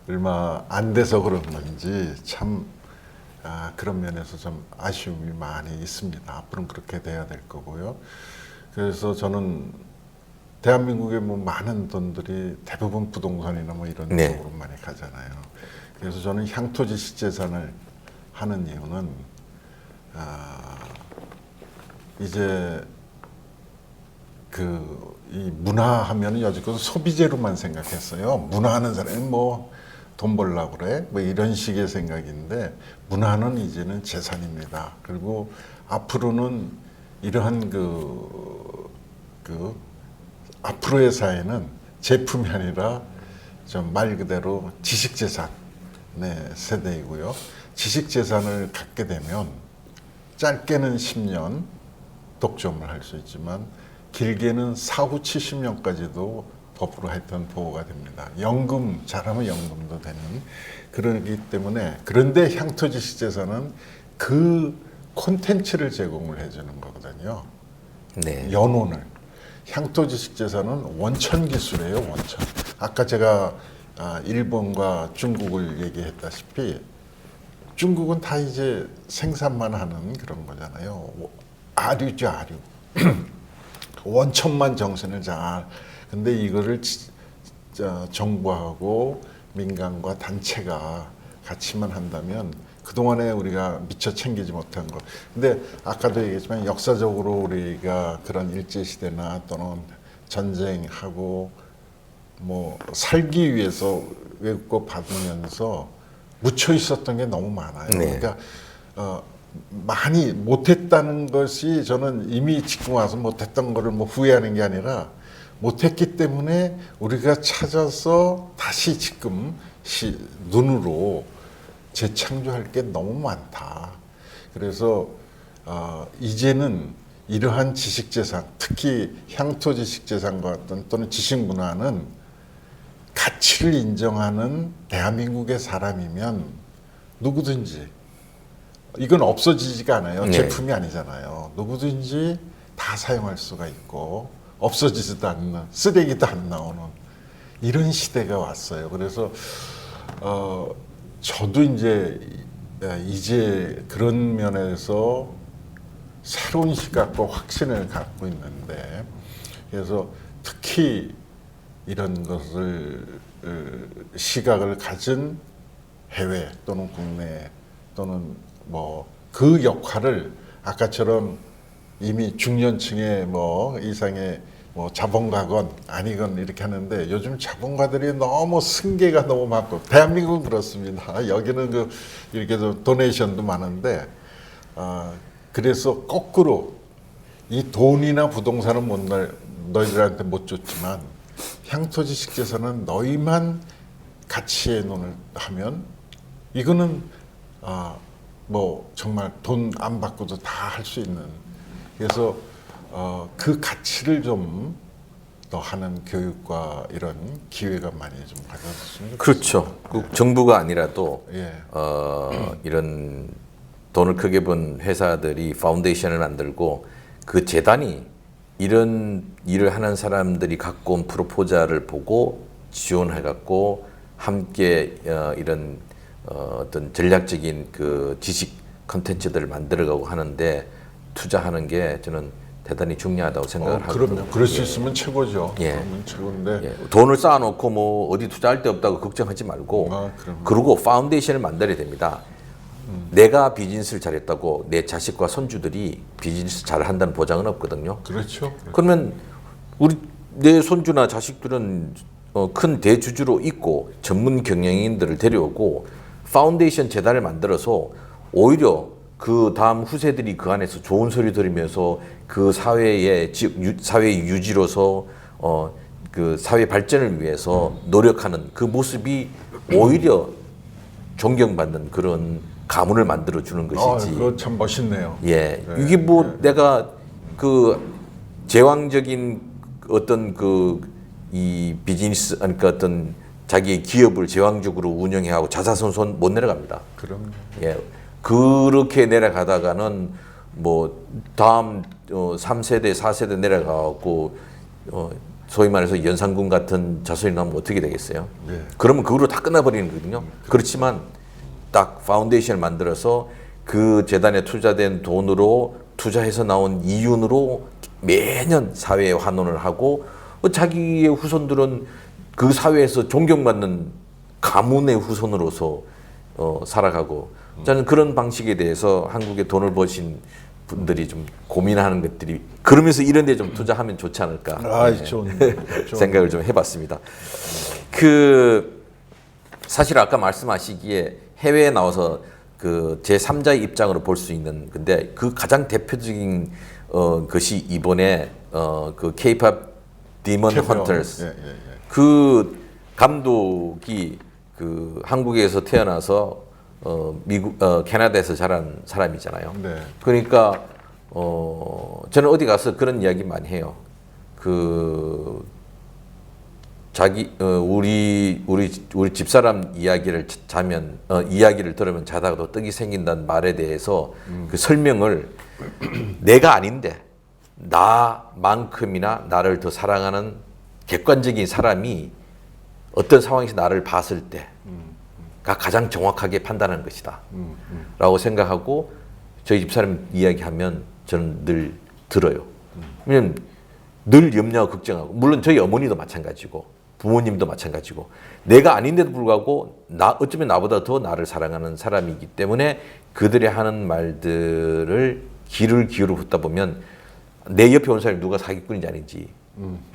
얼마 안 돼서 그런 건지 참 그런 면에서 좀 아쉬움이 많이 있습니다. 앞으로는 그렇게 돼야 될 거고요. 그래서 저는 대한민국의 뭐 많은 돈들이 대부분 부동산이나 뭐 이런 네. 쪽으로 많이 가잖아요. 그래서 저는 향토지 식재산을 하는 이유는 이제 이 문화하면은 여지껏 소비재로만 생각했어요. 문화하는 사람이 뭐 돈 벌려고 그래? 뭐 이런 식의 생각인데 문화는 이제는 재산입니다. 그리고 앞으로는 이러한 앞으로의 사회는 제품이 아니라 좀 말 그대로 지식재산의 세대이고요. 지식재산을 갖게 되면 짧게는 10년 독점을 할 수 있지만 길게는 4후 70년까지도 법으로 하여튼 보호가 됩니다. 연금, 잘하면 연금도 되는 그러기 때문에 그런데 향토지 식재산은 그 콘텐츠를 제공을 해주는 거거든요. 네. 연원을. 향토지 식재산은 원천 기술이에요, 원천. 아까 제가 일본과 중국을 얘기했다시피 중국은 다 이제 생산만 하는 그런 거잖아요. 아류죠, 아류. 원천만 정신을 잘. 근데 이거를 정부하고 민간과 단체가 같이만 한다면 그동안에 우리가 미처 챙기지 못한 것. 근데 아까도 얘기했지만 역사적으로 우리가 그런 일제시대나 또는 전쟁하고 뭐 살기 위해서 외국거 받으면서 묻혀 있었던 게 너무 많아요. 네. 그러니까 많이 못했다는 것이 저는 이미 지금 와서 못했던 거를 뭐 후회하는 게 아니라 못했기 때문에 우리가 찾아서 다시 지금 눈으로 재창조할 게 너무 많다. 그래서 이제는 이러한 지식재산, 특히 향토 지식재산과 같은 또는 지식문화는 가치를 인정하는 대한민국의 사람이면 누구든지 이건 없어지지가 않아요. 네. 제품이 아니잖아요. 누구든지 다 사용할 수가 있고 없어지지도 않는 쓰레기도 안 나오는 이런 시대가 왔어요. 그래서 저도 이제 그런 면에서 새로운 시각과 확신을 갖고 있는데 그래서 특히 이런 것을 시각을 가진 해외 또는 국내 또는 뭐 그 역할을 아까처럼 이미 중년층의 뭐 이상의 뭐 자본가건 아니건 이렇게 하는데 요즘 자본가들이 너무 승계가 너무 많고 대한민국은 그렇습니다. 여기는 이렇게 도네이션도 많은데 그래서 거꾸로 이 돈이나 부동산은 너희들한테 못 줬지만 향토지 식재산은 너희만 가치에 논을 하면 이거는 뭐 정말 돈 안 받고도 다 할 수 있는 그래서 그 가치를 좀 더 하는 교육과 이런 기회가 많이 좀 가졌으면 좋겠습니다. 그렇죠. 그 정부가 아니라도 예. 이런 돈을 크게 번 회사들이 파운데이션을 만들고 그 재단이 이런 일을 하는 사람들이 갖고 온 프로포자를 보고 지원해갖고 함께 이런 어떤 전략적인 그 지식 컨텐츠들을 만들어가고 하는데 투자하는 게 저는 대단히 중요하다고 생각을 하거든요. 그럼요. 그럴 수 있으면 최고죠. 예. 그러면 최고인데 예, 돈을 쌓아놓고 뭐 어디 투자할 데 없다고 걱정하지 말고 그럼요. 그러고 파운데이션을 만들어야 됩니다. 내가 비즈니스를 잘했다고 내 자식과 손주들이 비즈니스 잘 한다는 보장은 없거든요. 그렇죠. 그러면 내 손주나 자식들은 큰 대주주로 있고 전문 경영인들을 데려오고 파운데이션 재단을 만들어서 오히려 그 다음 후세들이 그 안에서 좋은 소리 들으면서 그 사회의 유지로서 그 사회 발전을 위해서 노력하는 그 모습이 오히려 존경받는 그런 가문을 만들어 주는 것이지. 그거 참 멋있네요. 예, 이게 뭐 내가 그 제왕적인 어떤 그 이 비즈니스, 그러니까 어떤 자기의 기업을 제왕적으로 운영해하고 자사손손 못 내려갑니다. 그럼 예, 그렇게 내려가다가는 뭐 다음 3세대, 4세대 내려가고 소위 말해서 연산군 같은 자손이 나오면 어떻게 되겠어요? 네. 그러면 그거로 다 끝나버리는 거거든요. 그렇지만 딱 파운데이션을 만들어서 그 재단에 투자된 돈으로 투자해서 나온 이윤으로 매년 사회에 환원을 하고 자기의 후손들은 그 사회에서 존경받는 가문의 후손으로서 살아가고 저는 그런 방식에 대해서 한국에 돈을 버신 분들이 좀 고민하는 것들이 그러면서 이런 데 좀 투자하면 좋지 않을까 좋은 생각을 좀 해봤습니다. 그 사실 아까 말씀하시기에 해외에 나와서 그 제3자의 입장으로 볼 수 있는 근데 그 가장 대표적인 것이 이번에 그 K-pop 디먼 헌터스 그 감독이 그 한국에서 태어나서 미국 캐나다에서 자란 사람이잖아요. 네. 그러니까 저는 어디 가서 그런 이야기 많이 해요. 그 자기 우리 집사람 이야기를 자면 이야기를 들으면 자다가도 떡이 생긴다는 말에 대해서 그 설명을 내가 아닌데 나만큼이나 나를 더 사랑하는 객관적인 사람이 어떤 상황에서 나를 봤을 때가 가장 정확하게 판단하는 것이다 라고 생각하고 저희 집사람 이야기하면 저는 늘 들어요. 왜냐면 늘 염려하고 걱정하고 물론 저희 어머니도 마찬가지고 부모님도 마찬가지고 내가 아닌데도 불구하고 어쩌면 나보다 더 나를 사랑하는 사람이기 때문에 그들이 하는 말들을 귀를 기울여 듣다 보면 내 옆에 온 사람이 누가 사기꾼인지 아닌지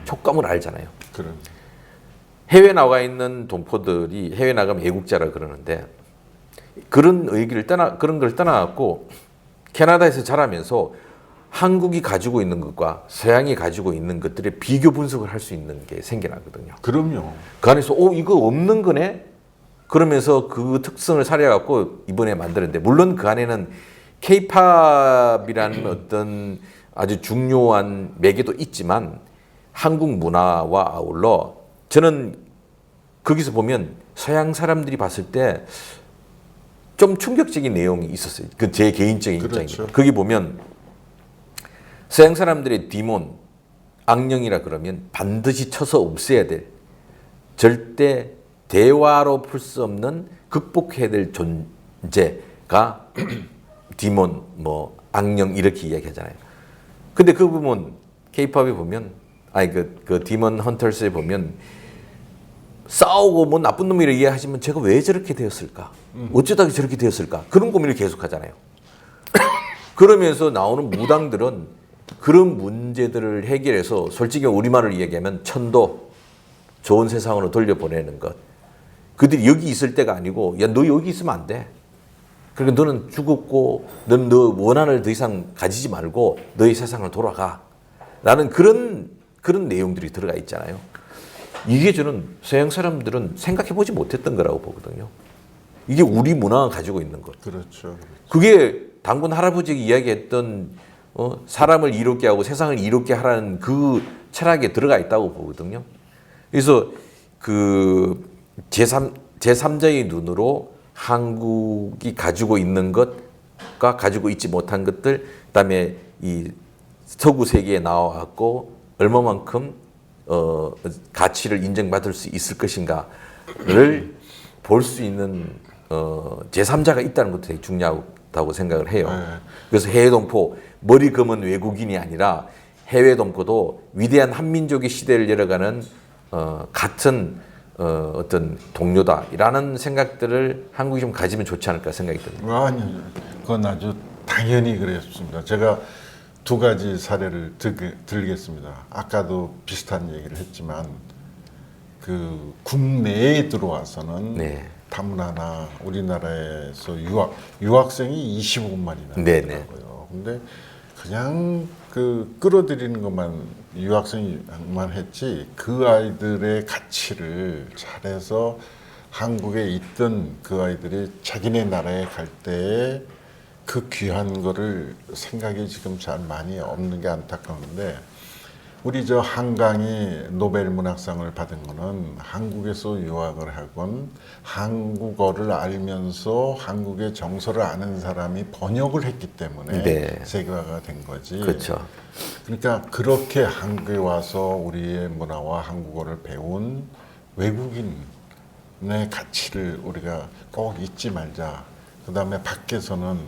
촉감을 알잖아요. 그런. 해외 나가 있는 동포들이 해외 나가면 애국자라 그러는데 그런 그런 걸 떠나갖고 캐나다에서 자라면서 한국이 가지고 있는 것과 서양이 가지고 있는 것들의 비교 분석을 할 수 있는 게 생겨나거든요. 그럼요. 그 안에서 이거 없는 거네? 그러면서 그 특성을 살려갖고 이번에 만드는데 물론 그 안에는 K-팝이라는 어떤 아주 중요한 매개도 있지만 한국 문화와 아울러 저는 거기서 보면 서양 사람들이 봤을 때 좀 충격적인 내용이 있었어요. 그 제 개인적인 그렇죠. 입장입니다. 거기 보면 서양 사람들의 디몬, 악령이라 그러면 반드시 쳐서 없애야 될 절대 대화로 풀 수 없는 극복해야 될 존재가 디몬, 뭐 악령 이렇게 이야기하잖아요. 근데 그 부분 K-팝에 보면 그 디몬 헌터스에 보면 싸우고 뭐 나쁜 놈이라 이해하시면 제가 왜 저렇게 되었을까? 어쩌다가 저렇게 되었을까? 그런 고민을 계속 하잖아요. 그러면서 나오는 무당들은 그런 문제들을 해결해서 솔직히 우리말을 이야기하면 천도 좋은 세상으로 돌려보내는 것. 그들이 여기 있을 때가 아니고 야, 너 여기 있으면 안 돼. 그러니까 너는 죽었고 넌 너 원한을 더 이상 가지지 말고 너의 세상을 돌아가. 라는 그런 내용들이 들어가 있잖아요. 이게 저는 서양 사람들은 생각해보지 못했던 거라고 보거든요. 이게 우리 문화가 가지고 있는 것. 그렇죠. 그게 당군 할아버지가 이야기했던 사람을 이롭게 하고 세상을 이롭게 하라는 그 철학에 들어가 있다고 보거든요. 그래서 그 제3자의 눈으로 한국이 가지고 있는 것과 가지고 있지 못한 것들, 그다음에 이 서구 세계에 나와갖고 얼마만큼 가치를 인정받을 수 있을 것인가를 볼 수 있는 제3자가 있다는 것도 되게 중요하다고 생각을 해요. 그래서 해외 동포, 머리 검은 외국인이 아니라 해외 동포도 위대한 한민족의 시대를 열어가는 같은 어떤 동료다라는 생각들을 한국이 좀 가지면 좋지 않을까 생각이 듭니다. 아니요, 그건 아주 당연히 그랬습니다. 제가 두 가지 사례를 들겠습니다. 아까도 비슷한 얘기를 했지만 그 국내에 들어와서는 네. 그냥 그 끌어들이는 것만 유학생만 했지 그 아이들의 가치를 잘해서 한국에 있던 그 아이들이 자기네 나라에 갈 때에 그 귀한 거를 생각이 지금 잘 많이 없는 게 안타까운데 우리 저 한강이 노벨 문학상을 받은 거는 한국에서 유학을 하건 한국어를 알면서 한국의 정서를 아는 사람이 번역을 했기 때문에 네. 세계화가 된 거지. 그렇죠. 그러니까 그렇게 한국에 와서 우리의 문화와 한국어를 배운 외국인의 가치를 우리가 꼭 잊지 말자. 그 다음에 밖에서는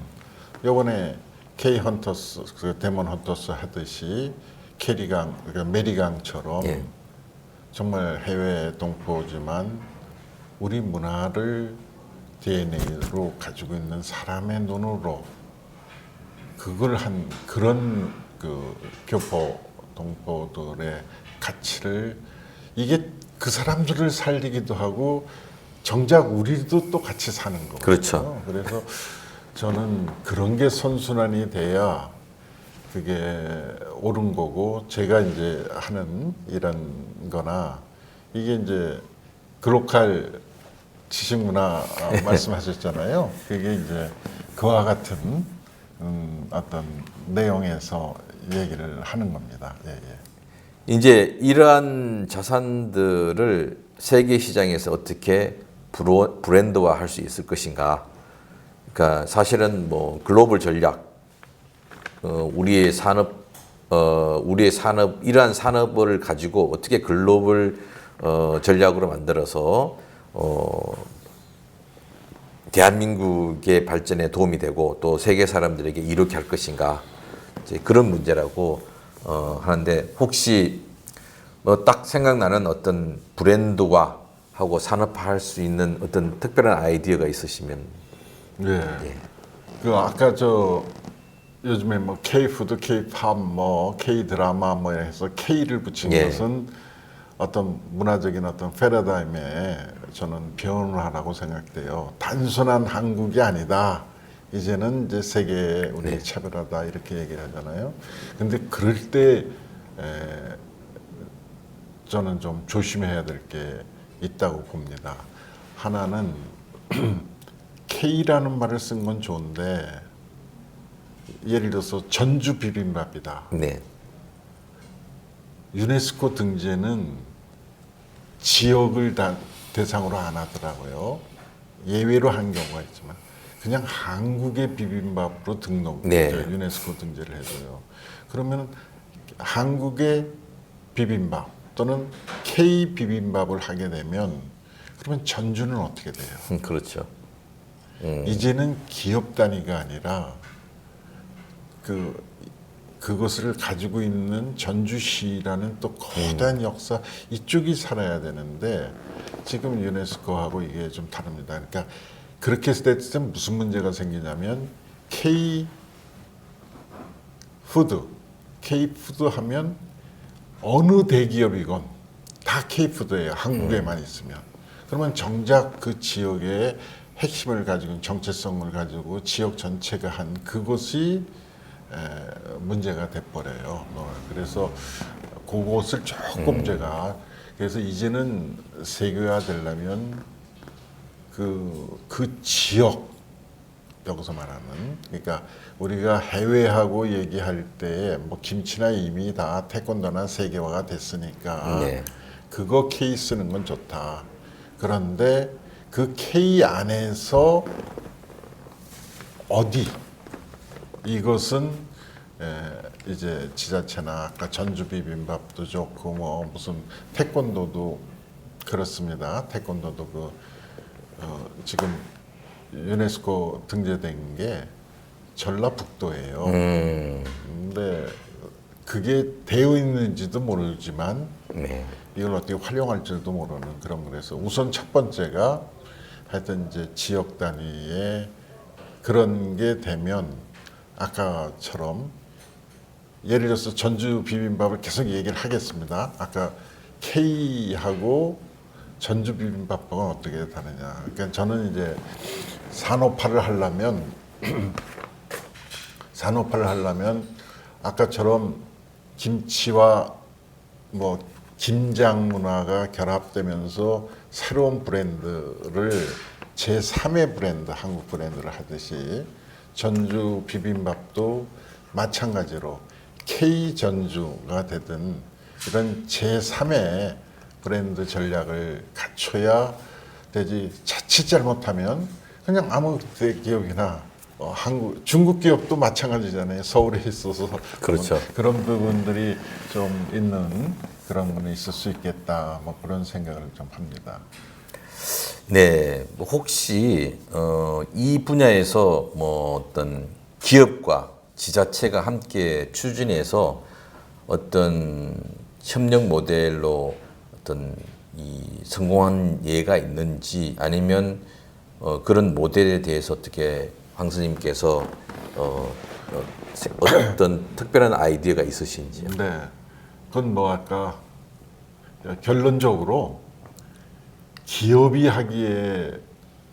요번에 K 헌터스, 그 데몬 헌터스 하듯이 캐리강, 그러니까 메리강처럼 예. 정말 해외 동포지만 우리 문화를 DNA로 가지고 있는 사람의 눈으로 그걸 한 그런 그 교포 동포들의 가치를 이게 그 사람들을 살리기도 하고 정작 우리도 또 같이 사는 거거든요. 그렇죠. 그래서 저는 그런 게 선순환이 돼야 그게 옳은 거고 제가 이제 하는 이런 거나 이게 이제 글로컬 지식문화 말씀하셨잖아요. 그게 이제 그와 같은 어떤 내용에서 얘기를 하는 겁니다. 예, 예. 이제 이러한 자산들을 세계 시장에서 어떻게 브랜드화 할 수 있을 것인가. 그러니까 사실은 뭐 글로벌 전략, 우리의 산업, 이러한 산업을 가지고 어떻게 글로벌 전략으로 만들어서 대한민국의 발전에 도움이 되고 또 세계 사람들에게 이롭게 할 것인가, 이제 그런 문제라고 하는데, 혹시 뭐 딱 생각나는 어떤 브랜드화하고 산업화할 수 있는 어떤 특별한 아이디어가 있으시면. 네. 그 아까 저 요즘에 뭐 K-푸드, K-팝, 뭐 K-드라마 뭐 해서 K를 붙인 예. 것은 어떤 문화적인 어떤 패러다임에 저는 변화를 하라고 생각돼요. 단순한 한국이 아니다. 이제는 이제 세계의 우리 차별하다 이렇게 얘기를 하잖아요. 근데 그럴 때 저는 좀 조심해야 될 게 있다고 봅니다. 하나는 K라는 말을 쓴 건 좋은데 예를 들어서 전주 비빔밥이다. 네. 유네스코 등재는 지역을 다 대상으로 안 하더라고요. 예외로 한 경우가 있지만 그냥 한국의 비빔밥으로 등록, 네. 유네스코 등재를 해줘요. 그러면 한국의 비빔밥 또는 K 비빔밥을 하게 되면 그러면 전주는 어떻게 돼요? 그렇죠. 이제는 기업 단위가 아니라 그것을 가지고 있는 전주시라는 또 거대한 역사 이쪽이 살아야 되는데 지금 유네스코하고 이게 좀 다릅니다. 그러니까 그렇게 했을 때 무슨 문제가 생기냐면 K 푸드 하면 어느 대기업이건 다 K 푸드예요. 한국에만 있으면. 그러면 정작 그 지역의 핵심을 가지고 정체성을 가지고 지역 전체가 한 그것이 문제가 돼버려요. 그래서 그것을 조금 제가 그래서 이제는 세계화 되려면 그 지역 여기서 말하는 그러니까 우리가 해외하고 얘기할 때 뭐 김치나 이미 다 태권도나 세계화가 됐으니까 네. 그거 K 쓰는 건 좋다. 그런데 그 K 안에서 어디 이것은 이제 지자체나 아까 전주 비빔밥도 좋고 뭐 무슨 태권도도 그렇습니다. 태권도도 지금 유네스코 등재된 게 전라북도예요. 근데 그게 되어 있는지도 모르지만 네. 이걸 어떻게 활용할지도 모르는 그런 거라서 우선 첫 번째가 하여튼 이제 지역 단위의 그런 게 되면 아까처럼 예를 들어서 전주 비빔밥을 계속 얘기를 하겠습니다. 아까 K하고 전주 비빔밥하고는 어떻게 다르냐. 그러니까 저는 이제 산업화를 하려면 아까처럼 김치와 뭐 김장 문화가 결합되면서 새로운 브랜드를 제3의 브랜드, 한국 브랜드를 하듯이 전주 비빔밥도 마찬가지로 K 전주가 되든 이런 제3의 브랜드 전략을 갖춰야 되지. 자칫 잘못하면 그냥 아무 기업이나 한국 중국 기업도 마찬가지잖아요. 서울에 있어서 그렇죠. 그런 부분들이 좀 있는 그런 건 있을 수 있겠다. 뭐 그런 생각을 좀 합니다. 네, 뭐 혹시 이 분야에서 뭐 어떤 기업과 지자체가 함께 추진해서 어떤 협력 모델로 어떤 이 성공한 예가 있는지 아니면 그런 모델에 대해서 어떻게 황 스님께서 어떤 특별한 아이디어가 있으신지요? 네, 그건 뭐 아까 결론적으로 기업이 하기에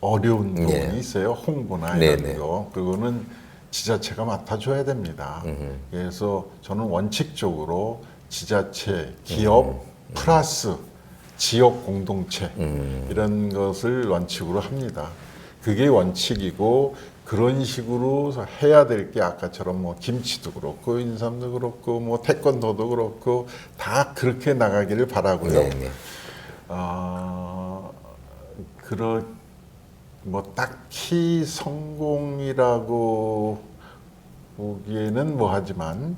어려운 부분이 네. 있어요. 홍보나 네, 이런 네. 거. 그거는 지자체가 맡아줘야 됩니다. 그래서 저는 원칙적으로 지자체, 기업 플러스 지역 공동체 이런 것을 원칙으로 합니다. 그게 원칙이고 그런 식으로 해야 될 게 아까처럼 뭐 김치도 그렇고 인삼도 그렇고 뭐 태권도도 그렇고 다 그렇게 나가기를 바라고요. 네, 네. 그런 뭐 딱히 성공이라고 보기에는 뭐하지만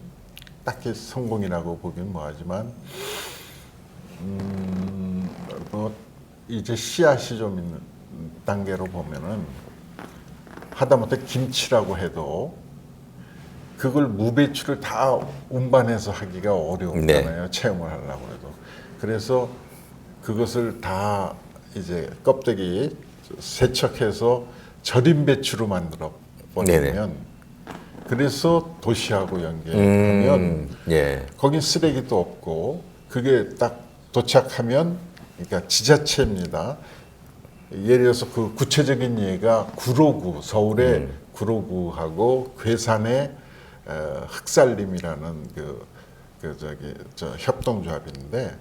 딱히 성공이라고 보기는 뭐하지만 뭐 이제 씨앗이 좀 있는 단계로 보면은 하다못해 김치라고 해도 그걸 무배추를 다 운반해서 하기가 어려우잖아요. 체험을 하려고 해도. 그래서 그것을 다 이제 껍데기 세척해서 절임 배추로 만들어 버리면 그래서 도시하고 연계하면 예. 거긴 쓰레기도 없고 그게 딱 도착하면 그러니까 지자체입니다. 예를 들어서 그 구체적인 예가 구로구 서울의 구로구하고 괴산의 흑살림이라는 저 협동조합인데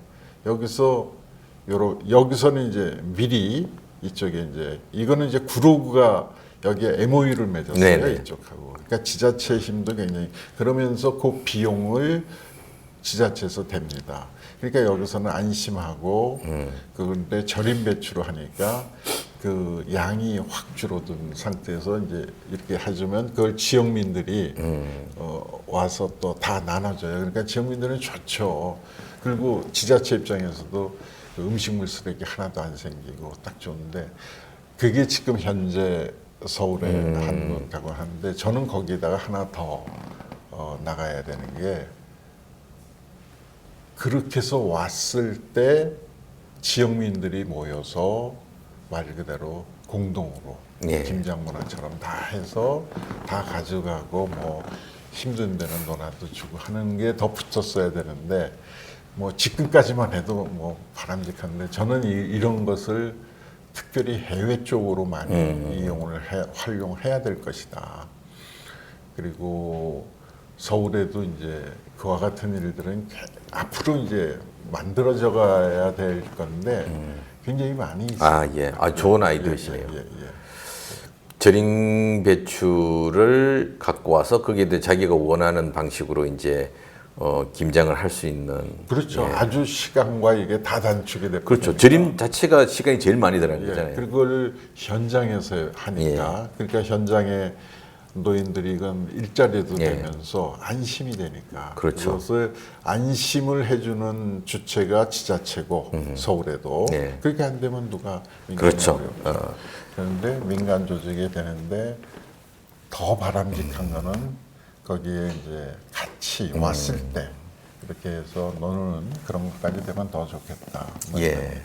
여기서는 이제 미리 이쪽에 이제 이거는 이제 구로구가 여기에 MOU를 맺었어요. 네네. 이쪽하고. 그러니까 지자체 힘도 굉장히 그러면서 그 비용을 지자체에서 댑니다. 그러니까 여기서는 안심하고 그런데 절임 배추로 하니까 그 양이 확 줄어든 상태에서 이제 이렇게 해주면 그걸 지역민들이 와서 또 다 나눠줘요. 그러니까 지역민들은 좋죠. 그리고 지자체 입장에서도 그 음식물 쓰레기 하나도 안 생기고 딱 좋은데 그게 지금 현재 서울에 한국하고 하는데 저는 거기에다가 하나 더 나가야 되는 게 그렇게 해서 왔을 때 지역민들이 모여서 말 그대로 공동으로 예. 김장문화처럼 다 해서 다 가져가고 뭐 힘든 데는 논아도 주고 하는 게 더 붙었어야 되는데 뭐 지금까지만 해도 뭐 바람직한데 저는 이런 것을 특별히 해외 쪽으로 많이 활용해야 될 것이다. 그리고 서울에도 이제 그와 같은 일들은 앞으로 이제 만들어져 가야 될 건데 굉장히 많이 있어요. 아, 예. 아, 좋은 아이디어시네요. 예. 절임 배추를 갖고 와서 거기에 대해 자기가 원하는 방식으로 이제 김장을 할 수 있는. 그렇죠. 예. 아주 시간과 이게 다 단축이 됐고. 그렇죠. 절임 자체가 시간이 제일 많이 들어가는 예, 거잖아요. 그걸 현장에서 하니까 그러니까 현장에 노인들이 이건 일자리도 예. 되면서 안심이 되니까 그렇죠. 그것을 안심을 해주는 주체가 지자체고 서울에도 예. 그렇게 안 되면 누가 그렇죠. 그런데 민간 조직이 되는데 더 바람직한 거는 거기에 이제 같이 왔을 때 이렇게 해서 노는 그런 것까지 되면 더 좋겠다. 예.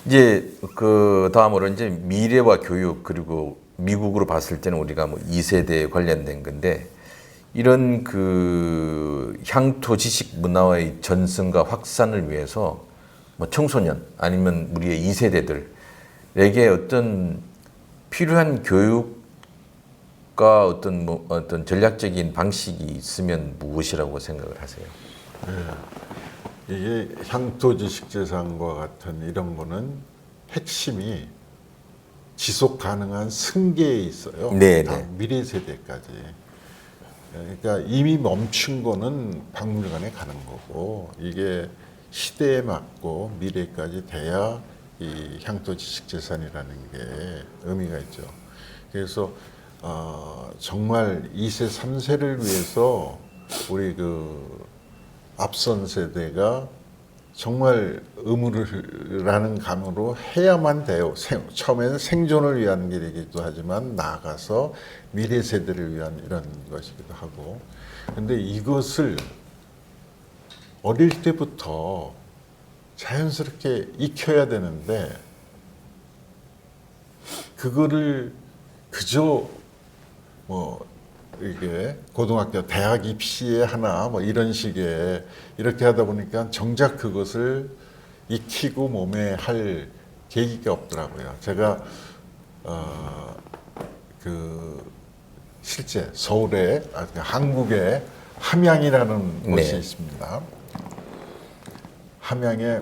이제 그 다음으로 이제 미래와 교육 그리고 미국으로 봤을 때는 우리가 뭐 2세대에 관련된 건데 이런 그 향토 지식 문화의 전승과 확산을 위해서 뭐 청소년 아니면 우리의 2세대들에게 어떤 필요한 교육과 국가 어떤 전략적인 방식이 있으면 무엇이라고 생각을 하세요? 이게 향토지식재산과 같은 이런 거는 핵심이 지속 가능한 승계에 있어요. 네, 다 네. 미래 세대까지. 그러니까 이미 멈춘 거는 박물관에 가는 거고 이게 시대에 맞고 미래까지 돼야 이 향토지식재산이라는 게 의미가 있죠. 그래서 정말 2세, 3세를 위해서 우리 그 앞선 세대가 정말 의무라는 감으로 해야만 돼요. 처음에는 생존을 위한 길이기도 하지만 나아가서 미래 세대를 위한 이런 것이기도 하고. 근데 이것을 어릴 때부터 자연스럽게 익혀야 되는데 그거를 그저 뭐 이게 고등학교, 대학 입시에 하나 뭐 이런 식의 이렇게 하다 보니까 정작 그것을 익히고 몸에 할 계기가 없더라고요. 제가 그 실제 서울에 한국에 함양이라는 네. 곳이 있습니다. 함양에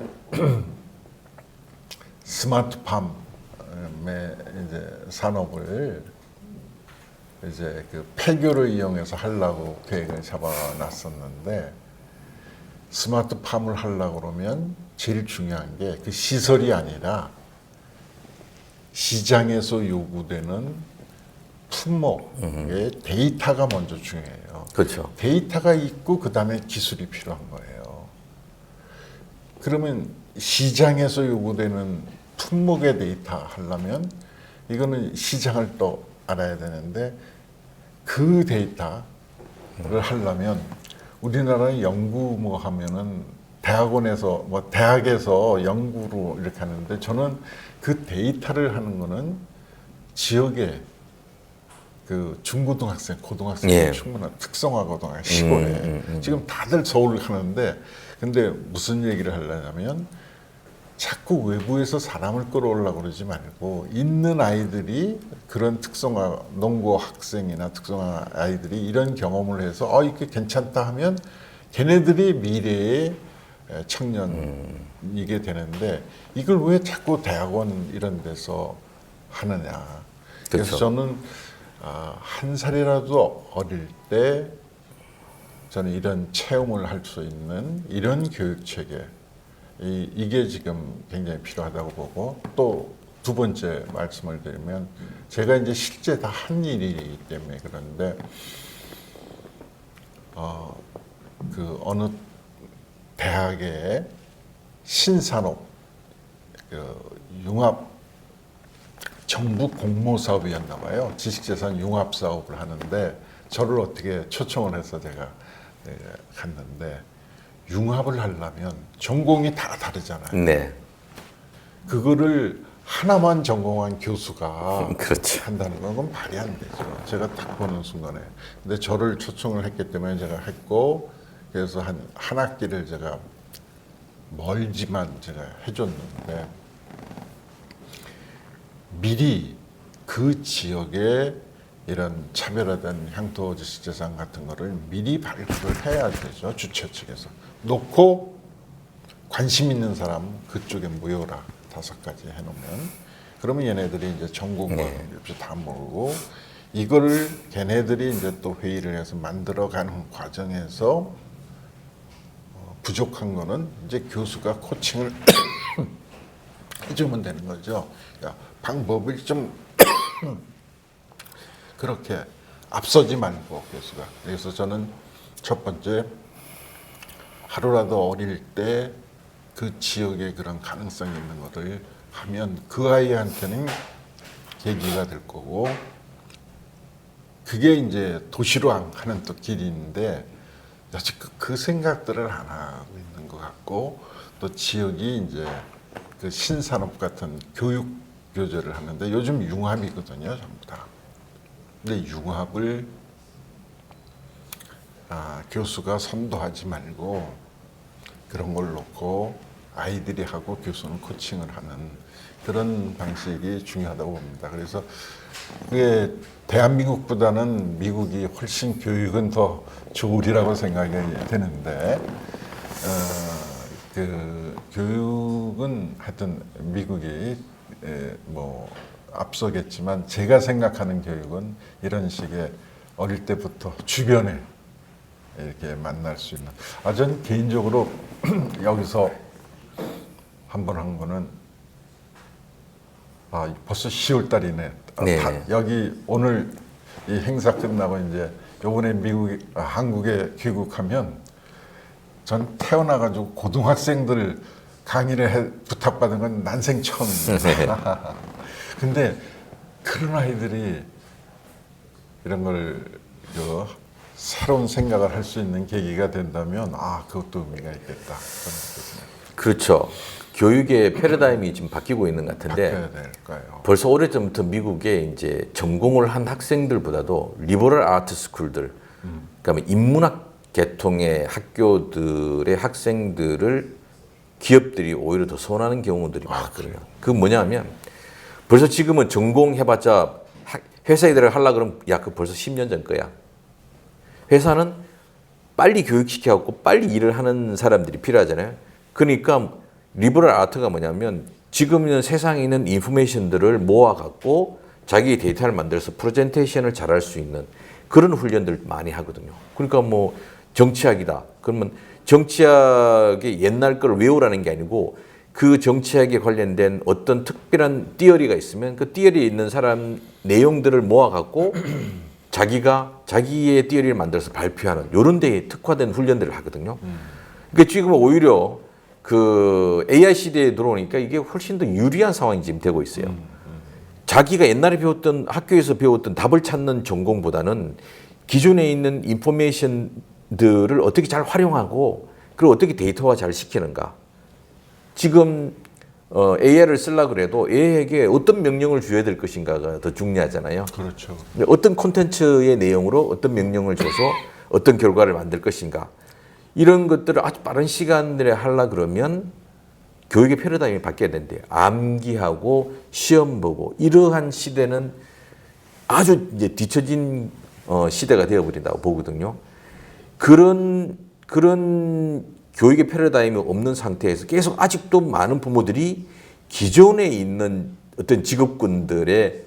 스마트팜의 이제 산업을 이제 그 폐교를 이용해서 하려고 계획을 잡아놨었는데 스마트팜을 하려고 그러면 제일 중요한 게 그 시설이 아니라 시장에서 요구되는 품목의 데이터가 먼저 중요해요. 그렇죠. 데이터가 있고 그 다음에 기술이 필요한 거예요. 그러면 시장에서 요구되는 품목의 데이터 하려면 이거는 시장을 또 알아야 되는데 그 데이터를 하려면 우리나라는 연구 뭐 하면은 대학원에서 뭐 대학에서 연구로 이렇게 하는데 저는 그 데이터를 하는 거는 지역에 그 중고등학생, 고등학생 예. 충분한 특성화 고등학교 시골에 지금 다들 서울 가는데 근데 무슨 얘기를 하려냐면 자꾸 외부에서 사람을 끌어오려고 그러지 말고 있는 아이들이 그런 특성화 농고 학생이나 특성화 아이들이 이런 경험을 해서 이게 괜찮다 하면 걔네들이 미래의 청년이게 되는데 이걸 왜 자꾸 대학원 이런 데서 하느냐. 그래서 그렇죠. 저는 한 살이라도 어릴 때 저는 이런 체험을 할 수 있는 이런 교육 체계 이게 지금 굉장히 필요하다고 보고 또 두 번째 말씀을 드리면 제가 이제 실제 다 한 일이기 때문에 그런데 그 어느 대학의 신산업 그 융합 정부 공모 사업이었나 봐요. 지식재산 융합 사업을 하는데 저를 어떻게 초청을 해서 제가 갔는데 융합을 하려면 전공이 다 다르잖아요. 네. 그거를 하나만 전공한 교수가 그렇죠. 한다는 건 그건 말이 안 되죠. 제가 딱 보는 순간에. 근데 저를 초청을 했기 때문에 제가 했고 그래서 한 학기를 제가 멀지만 제가 해줬는데 미리 그 지역에 이런 차별화된 향토지식재산 같은 거를 미리 발굴을 해야 되죠. 주최 측에서. 놓고 관심 있는 사람 그쪽에 모여라. 5가지 해놓으면. 그러면 얘네들이 이제 전공과 다 모르고 이거를 걔네들이 이제 또 회의를 해서 만들어가는 과정에서 부족한 거는 이제 교수가 코칭을 해주면 되는 거죠. 그러니까 방법을 좀 그렇게 앞서지 말고 교수가. 그래서 저는 첫 번째 하루라도 어릴 때 그 지역에 그런 가능성이 있는 것을 하면 그 아이한테는 계기가 될 거고 그게 이제 도시로 하는 또 길인데 아직 그 생각들을 안 하고 있는 것 같고 또 지역이 이제 그 신산업 같은 교육 교재를 하는데 요즘 융합이거든요, 전부 다. 근데 융합을 교수가 선도하지 말고 그런 걸 놓고 아이들이 하고 교수는 코칭을 하는 그런 방식이 중요하다고 봅니다. 그래서 그게 대한민국보다는 미국이 훨씬 교육은 더 좋으리라고 생각이 되는데 그 교육은 하여튼 미국이 뭐 앞서겠지만 제가 생각하는 교육은 이런 식의 어릴 때부터 주변에 이렇게 만날 수 있는. 전 개인적으로 여기서 한 번 한 거는 벌써 10월 달이네. 네. 여기 오늘 이 행사 끝나고 이제 요번에 한국에 귀국하면 전 태어나가지고 고등학생들 강의를 부탁받은 건 난생 처음입니다. 근데 그런 아이들이 이런 걸 새로운 생각을 할 수 있는 계기가 된다면 그것도 의미가 있겠다. 그렇죠. 교육의 패러다임이 지금 바뀌고 있는 것 같은데 바뀌어야 될까요? 벌써 오래전부터 미국에 이제 전공을 한 학생들보다도 리버럴 아트 스쿨들, 그러니까 인문학 계통의 학교들의 학생들을 기업들이 오히려 더 선호하는 경우들이 많거든요. 그 뭐냐면 벌써 지금은 전공해봤자 회사 일을 하려고 그러면 그 벌써 10년 전 거야. 회사는 빨리 교육시켜갖고 빨리 일을 하는 사람들이 필요하잖아요. 그러니까 리버럴 아트가 뭐냐면 지금 있는 세상에 있는 인포메이션들을 모아갖고 자기의 데이터를 만들어서 프레젠테이션을 잘할 수 있는 그런 훈련들 많이 하거든요. 그러니까 뭐 정치학이다. 그러면 정치학의 옛날 걸 외우라는 게 아니고 그 정치학에 관련된 어떤 특별한 띠어리가 있으면 그 띠어리에 있는 사람 내용들을 모아갖고 자기가 자기의 띠어리를 만들어서 발표하는 이런 데에 특화된 훈련들을 하거든요. 그러니까 지금 오히려 그 AI 시대에 들어오니까 이게 훨씬 더 유리한 상황이 지금 되고 있어요. 자기가 옛날에 배웠던 학교에서 배웠던 답을 찾는 전공보다는 기존에 있는 인포메이션들을 어떻게 잘 활용하고 그리고 어떻게 데이터화 잘 시키는가. 지금 AI를 쓰려고 그래도 AI에게 어떤 명령을 줘야 될 것인가가 더 중요하잖아요. 그렇죠. 어떤 콘텐츠의 내용으로 어떤 명령을 줘서 어떤 결과를 만들 것인가. 이런 것들을 아주 빠른 시간 내에 하려 그러면 교육의 패러다임이 바뀌어야 된대요. 암기하고 시험 보고 이러한 시대는 아주 이제 뒤처진 시대가 되어버린다고 보거든요. 그런 교육의 패러다임이 없는 상태에서 계속 아직도 많은 부모들이 기존에 있는 어떤 직업군들의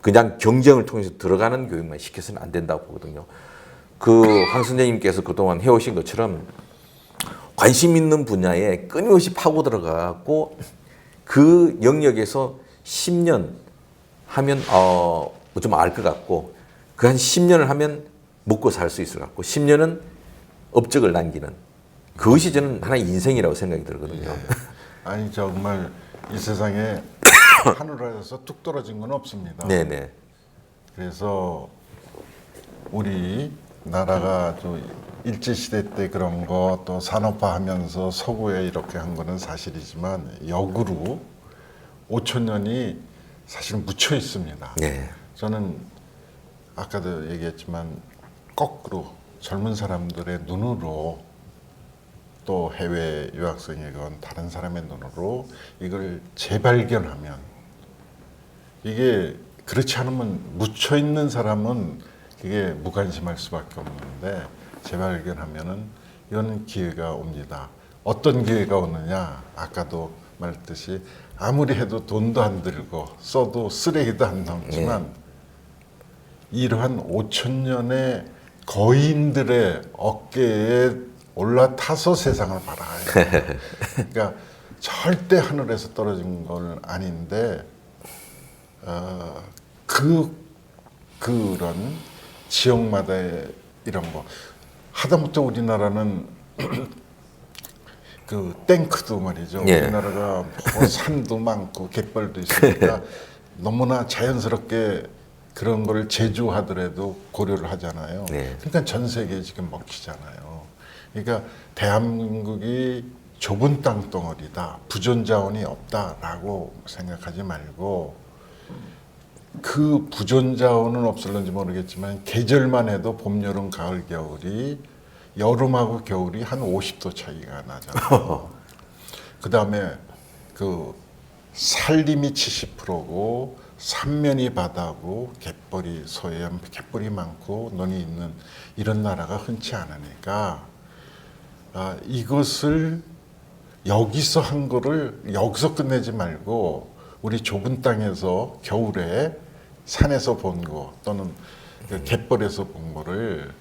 그냥 경쟁을 통해서 들어가는 교육만 시켜서는 안 된다고 보거든요. 황 선생님께서 그동안 해오신 것처럼 관심 있는 분야에 끊임없이 파고 들어가고 그 영역에서 10년 하면 좀 알 것 같고 그 한 10년을 하면 먹고 살 수 있을 것 같고 10년은 업적을 남기는 그것이 저는 하나의 인생이라고 생각이 들거든요. 아니 정말 이 세상에 하늘에서 뚝 떨어진 건 없습니다. 네네. 그래서 우리 나라가 좀 일제시대 때 그런 거 또 산업화하면서 서구에 이렇게 한 거는 사실이지만 역으로 5천 년이 사실 묻혀 있습니다. 네. 저는 아까도 얘기했지만 거꾸로 젊은 사람들의 눈으로 또 해외 유학생이건 다른 사람의 눈으로 이걸 재발견하면 이게 그렇지 않으면 묻혀 있는 사람은 이게 무관심할 수밖에 없는데 재발견하면은 이건 기회가 옵니다. 어떤 기회가 오느냐? 아까도 말했듯이 아무리 해도 돈도 안 들고 써도 쓰레기도 안 남지만 이러한 5천 년의 거인들의 어깨에 올라타서 세상을 바라야 돼요. 그러니까 절대 하늘에서 떨어진 건 아닌데 그런 지역마다의 이런 거 하다못해 우리나라는 그 탱크도 말이죠. 예. 우리나라가 뭐 산도 많고 갯벌도 있으니까 너무나 자연스럽게 그런 걸 제조하더라도 고려를 하잖아요. 네. 그러니까 전 세계에 지금 먹히잖아요. 그러니까 대한민국이 좁은 땅덩어리다, 부존 자원이 없다라고 생각하지 말고 그 부존 자원은 없을런지 모르겠지만 계절만 해도 봄, 여름, 가을, 겨울이 여름하고 겨울이 한 50도 차이가 나잖아요. 그 다음에 그 산림이 70%고 삼면이 바다고 갯벌이 서해안 갯벌이 많고 논이 있는 이런 나라가 흔치 않으니까 이것을 여기서 한 거를 여기서 끝내지 말고 우리 좁은 땅에서 겨울에 산에서 본 거 또는 그 갯벌에서 본 거를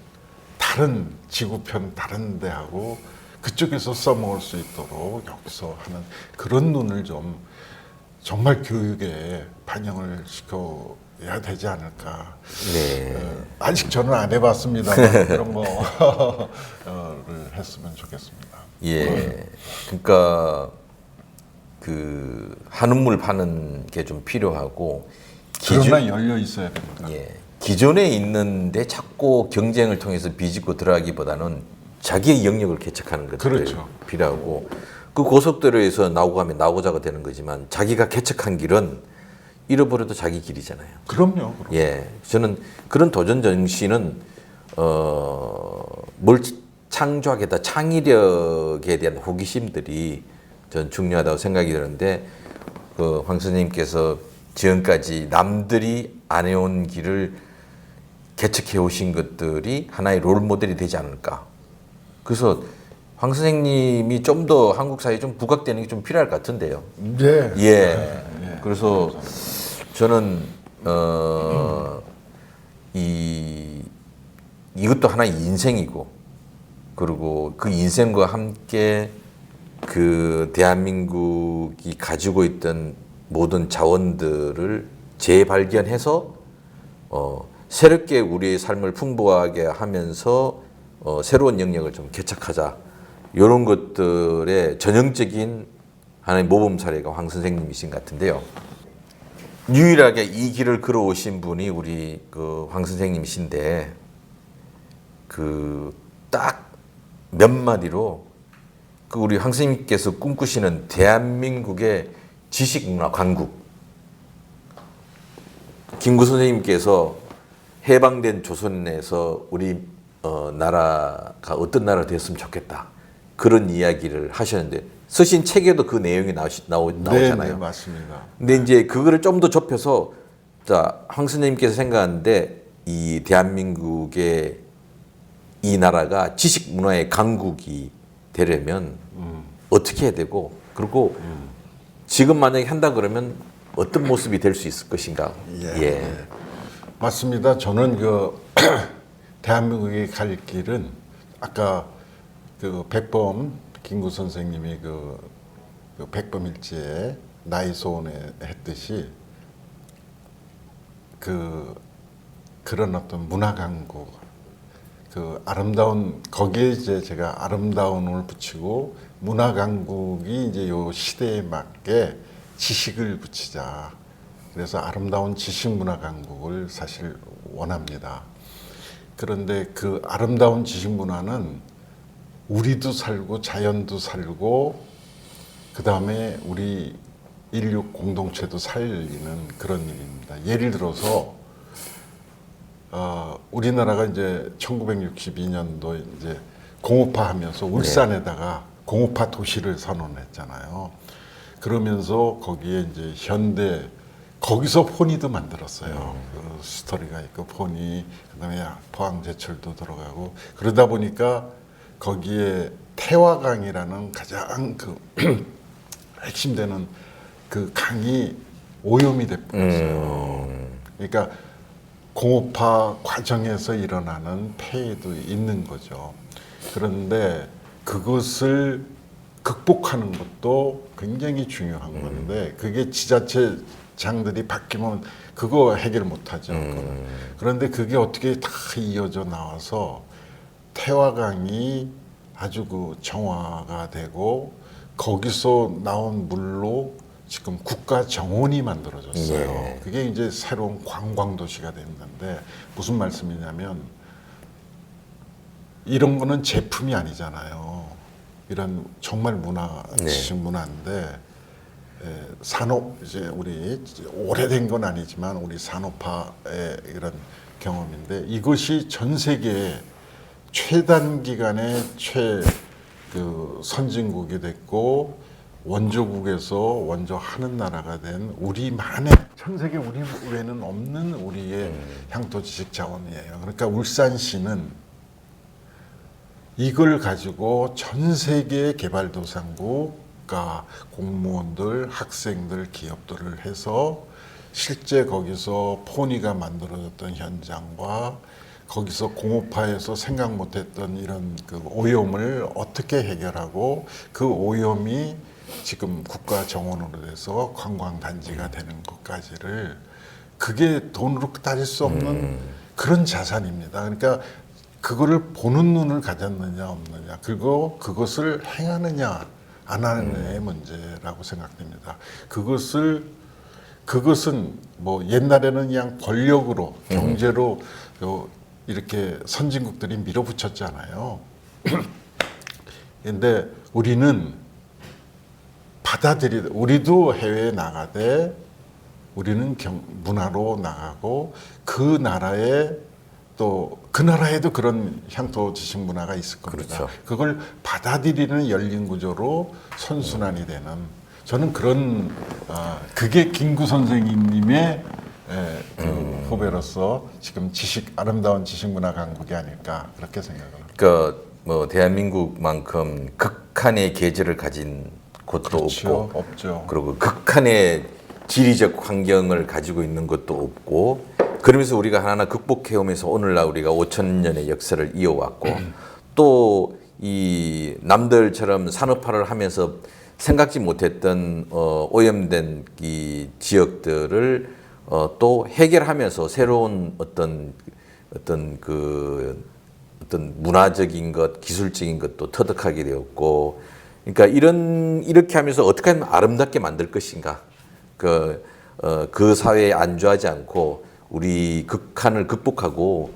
다른 지구편 다른 데하고 그쪽에서 써먹을 수 있도록 여기서 하는 그런 눈을 좀 정말 교육에 반영을 시켜야 되지 않을까. 네. 아직 저는 안 해봤습니다만 그런 거를 했으면 좋겠습니다. 예. 그러니까 그 한우물 파는 게 좀 필요하고 그러나 열려 있어야 됩니다. 예. 기존에 있는데 자꾸 경쟁을 통해서 비집고 들어가기보다는 자기의 영역을 개척하는 것들이 그렇죠. 필요하고 그 고속도로에서 나오고 가면 나오고자가 되는 거지만 자기가 개척한 길은 잃어버려도 자기 길이잖아요. 그럼요. 예, 저는 그런 도전 정신은 뭘 창조하겠다 창의력에 대한 호기심들이 전 중요하다고 생각이 드는데 그 황 선생님께서 지금까지 남들이 안 해온 길을 개척해 오신 것들이 하나의 롤 모델이 되지 않을까. 그래서 황 선생님이 좀 더 한국 사회에 좀 부각되는 게 좀 필요할 것 같은데요. 네. 예. 그래서 저는 이것도 하나의 인생이고 그리고 그 인생과 함께 그 대한민국이 가지고 있던 모든 자원들을 재발견해서 새롭게 우리의 삶을 풍부하게 하면서 새로운 영역을 좀 개척하자. 이런 것들의 전형적인 하나의 모범 사례가 황 선생님이신 것 같은데요. 유일하게 이 길을 걸어오신 분이 우리 그 황 선생님이신데 그 딱 몇 마디로 그 우리 황 선생님께서 꿈꾸시는 대한민국의 지식문화 강국. 김구 선생님께서 해방된 조선에서 우리 나라가 어떤 나라가 되었으면 좋겠다. 그런 이야기를 하셨는데 쓰신 책에도 그 내용이 나오잖아요. 네, 맞습니다. 근데 이제 그거를 좀 더 좁혀서 자, 황 선생님께서 생각하는데 이 대한민국의 이 나라가 지식 문화의 강국이 되려면 어떻게 해야 되고 그리고 지금 만약에 한다 그러면 어떤 모습이 될 수 있을 것인가? 예. 맞습니다. 저는 그 대한민국이 갈 길은 아까 그 백범 김구 선생님이 그 백범일지에 나의 소원에 했듯이 그런 어떤 문화 강국 그 아름다운 거기에 이제 제가 아름다움을 붙이고 문화 강국이 이제 요 시대에 맞게 지식을 붙이자. 그래서 아름다운 지식 문화 강국을 사실 원합니다. 그런데 그 아름다운 지식 문화는 우리도 살고 자연도 살고 그 다음에 우리 인류 공동체도 살리는 그런 일입니다. 예를 들어서 우리나라가 이제 1962년도 이제 공업화하면서 울산에다가 공업화 도시를 선언했잖아요. 그러면서 거기에 이제 현대 거기서 포니도 만들었어요. 그 스토리가 있고 포니 그다음에 포항제철도 들어가고 그러다 보니까 거기에 태화강이라는 가장 그 핵심되는 그 강이 오염이 돼버렸어요. 그러니까 공업화 과정에서 일어나는 폐해도 있는 거죠. 그런데 그것을 극복하는 것도 굉장히 중요한 건데 그게 지자체장들이 바뀌면 그거 해결 못하죠. 그런데 그게 어떻게 다 이어져 나와서 태화강이 아주 그 정화가 되고 거기서 나온 물로 지금 국가 정원이 만들어졌어요. 예. 그게 이제 새로운 관광 도시가 됐는데 무슨 말씀이냐면 이런 거는 제품이 아니잖아요. 이런 정말 문화, 지식 문화인데 산업 이제 우리 오래된 건 아니지만 우리 산업화의 이런 경험인데 이것이 전 세계 최단 기간에 그 선진국이 됐고 원조국에서 원조 하는 나라가 된 우리만의 전 세계 우리 외에는 없는 우리의 향토 지식 자원이에요. 그러니까 울산시는 이걸 가지고 전 세계 개발도상국가 공무원들, 학생들, 기업들을 해서 실제 거기서 포니가 만들어졌던 현장과 거기서 공업화해서 생각 못했던 이런 그 오염을 어떻게 해결하고 그 오염이 지금 국가 정원으로 돼서 관광단지가 되는 것까지를 그게 돈으로 따질 수 없는 그런 자산입니다. 그러니까 그거를 보는 눈을 가졌느냐 없느냐 그리고 그것을 행하느냐 안 하느냐의 문제라고 생각됩니다. 그것은 뭐 옛날에는 그냥 권력으로 경제로 이렇게 선진국들이 밀어붙였잖아요. 근데 우리는 우리도 해외에 나가되 우리는 문화로 나가고 그 나라에도 그런 향토 지식 문화가 있을 겁니다. 그렇죠. 그걸 받아들이는 열린 구조로 선순환이 되는 저는 그런 그게 김구 선생님의 그 후배로서 지금 아름다운 지식 문화 강국이 아닐까 그렇게 생각합니다. 그러니까 뭐 대한민국만큼 극한의 계절을 가진 곳도 그렇죠. 없고, 없죠. 그리고 극한의 지리적 환경을 가지고 있는 것도 없고, 그러면서 우리가 하나하나 극복해오면서 오늘날 우리가 5,000년의 역사를 이어왔고, 또 이 남들처럼 산업화를 하면서 생각지 못했던 오염된 이 지역들을 또 해결하면서 새로운 어떤 문화적인 것, 기술적인 것도 터득하게 되었고, 그러니까 이렇게 하면서 어떻게 하면 아름답게 만들 것인가, 그 사회에 안주하지 않고 우리 극한을 극복하고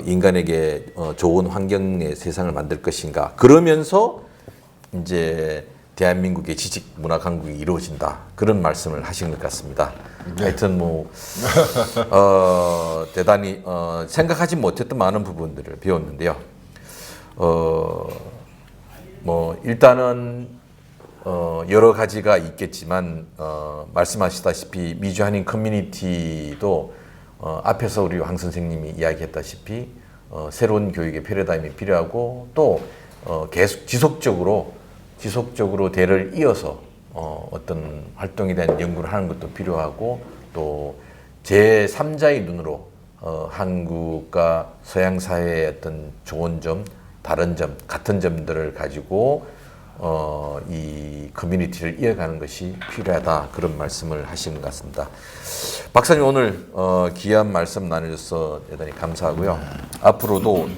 인간에게 좋은 환경의 세상을 만들 것인가, 그러면서 이제 대한민국의 지식 문화 강국이 이루어진다, 그런 말씀을 하신 것 같습니다. 네. 하여튼 뭐 대단히 생각하지 못했던 많은 부분들을 배웠는데요. 뭐 일단은 여러 가지가 있겠지만 말씀하시다시피 미주 한인 커뮤니티도 앞에서 우리 황 선생님이 이야기했다시피 새로운 교육의 패러다임이 필요하고, 또 계속 지속적으로 대를 이어서 어떤 활동에 대한 연구를 하는 것도 필요하고, 또 제3자의 눈으로 한국과 서양 사회의 어떤 좋은 점, 다른 점, 같은 점들을 가지고 이 커뮤니티를 이어가는 것이 필요하다, 그런 말씀을 하신 것 같습니다. 박사님, 오늘 귀한 말씀 나눠주셔서 대단히 감사하고요. 앞으로도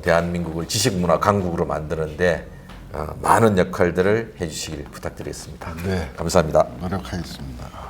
대한민국을 지식문화 강국으로 만드는데 많은 역할들을 해주시길 부탁드리겠습니다. 네, 감사합니다. 노력하겠습니다.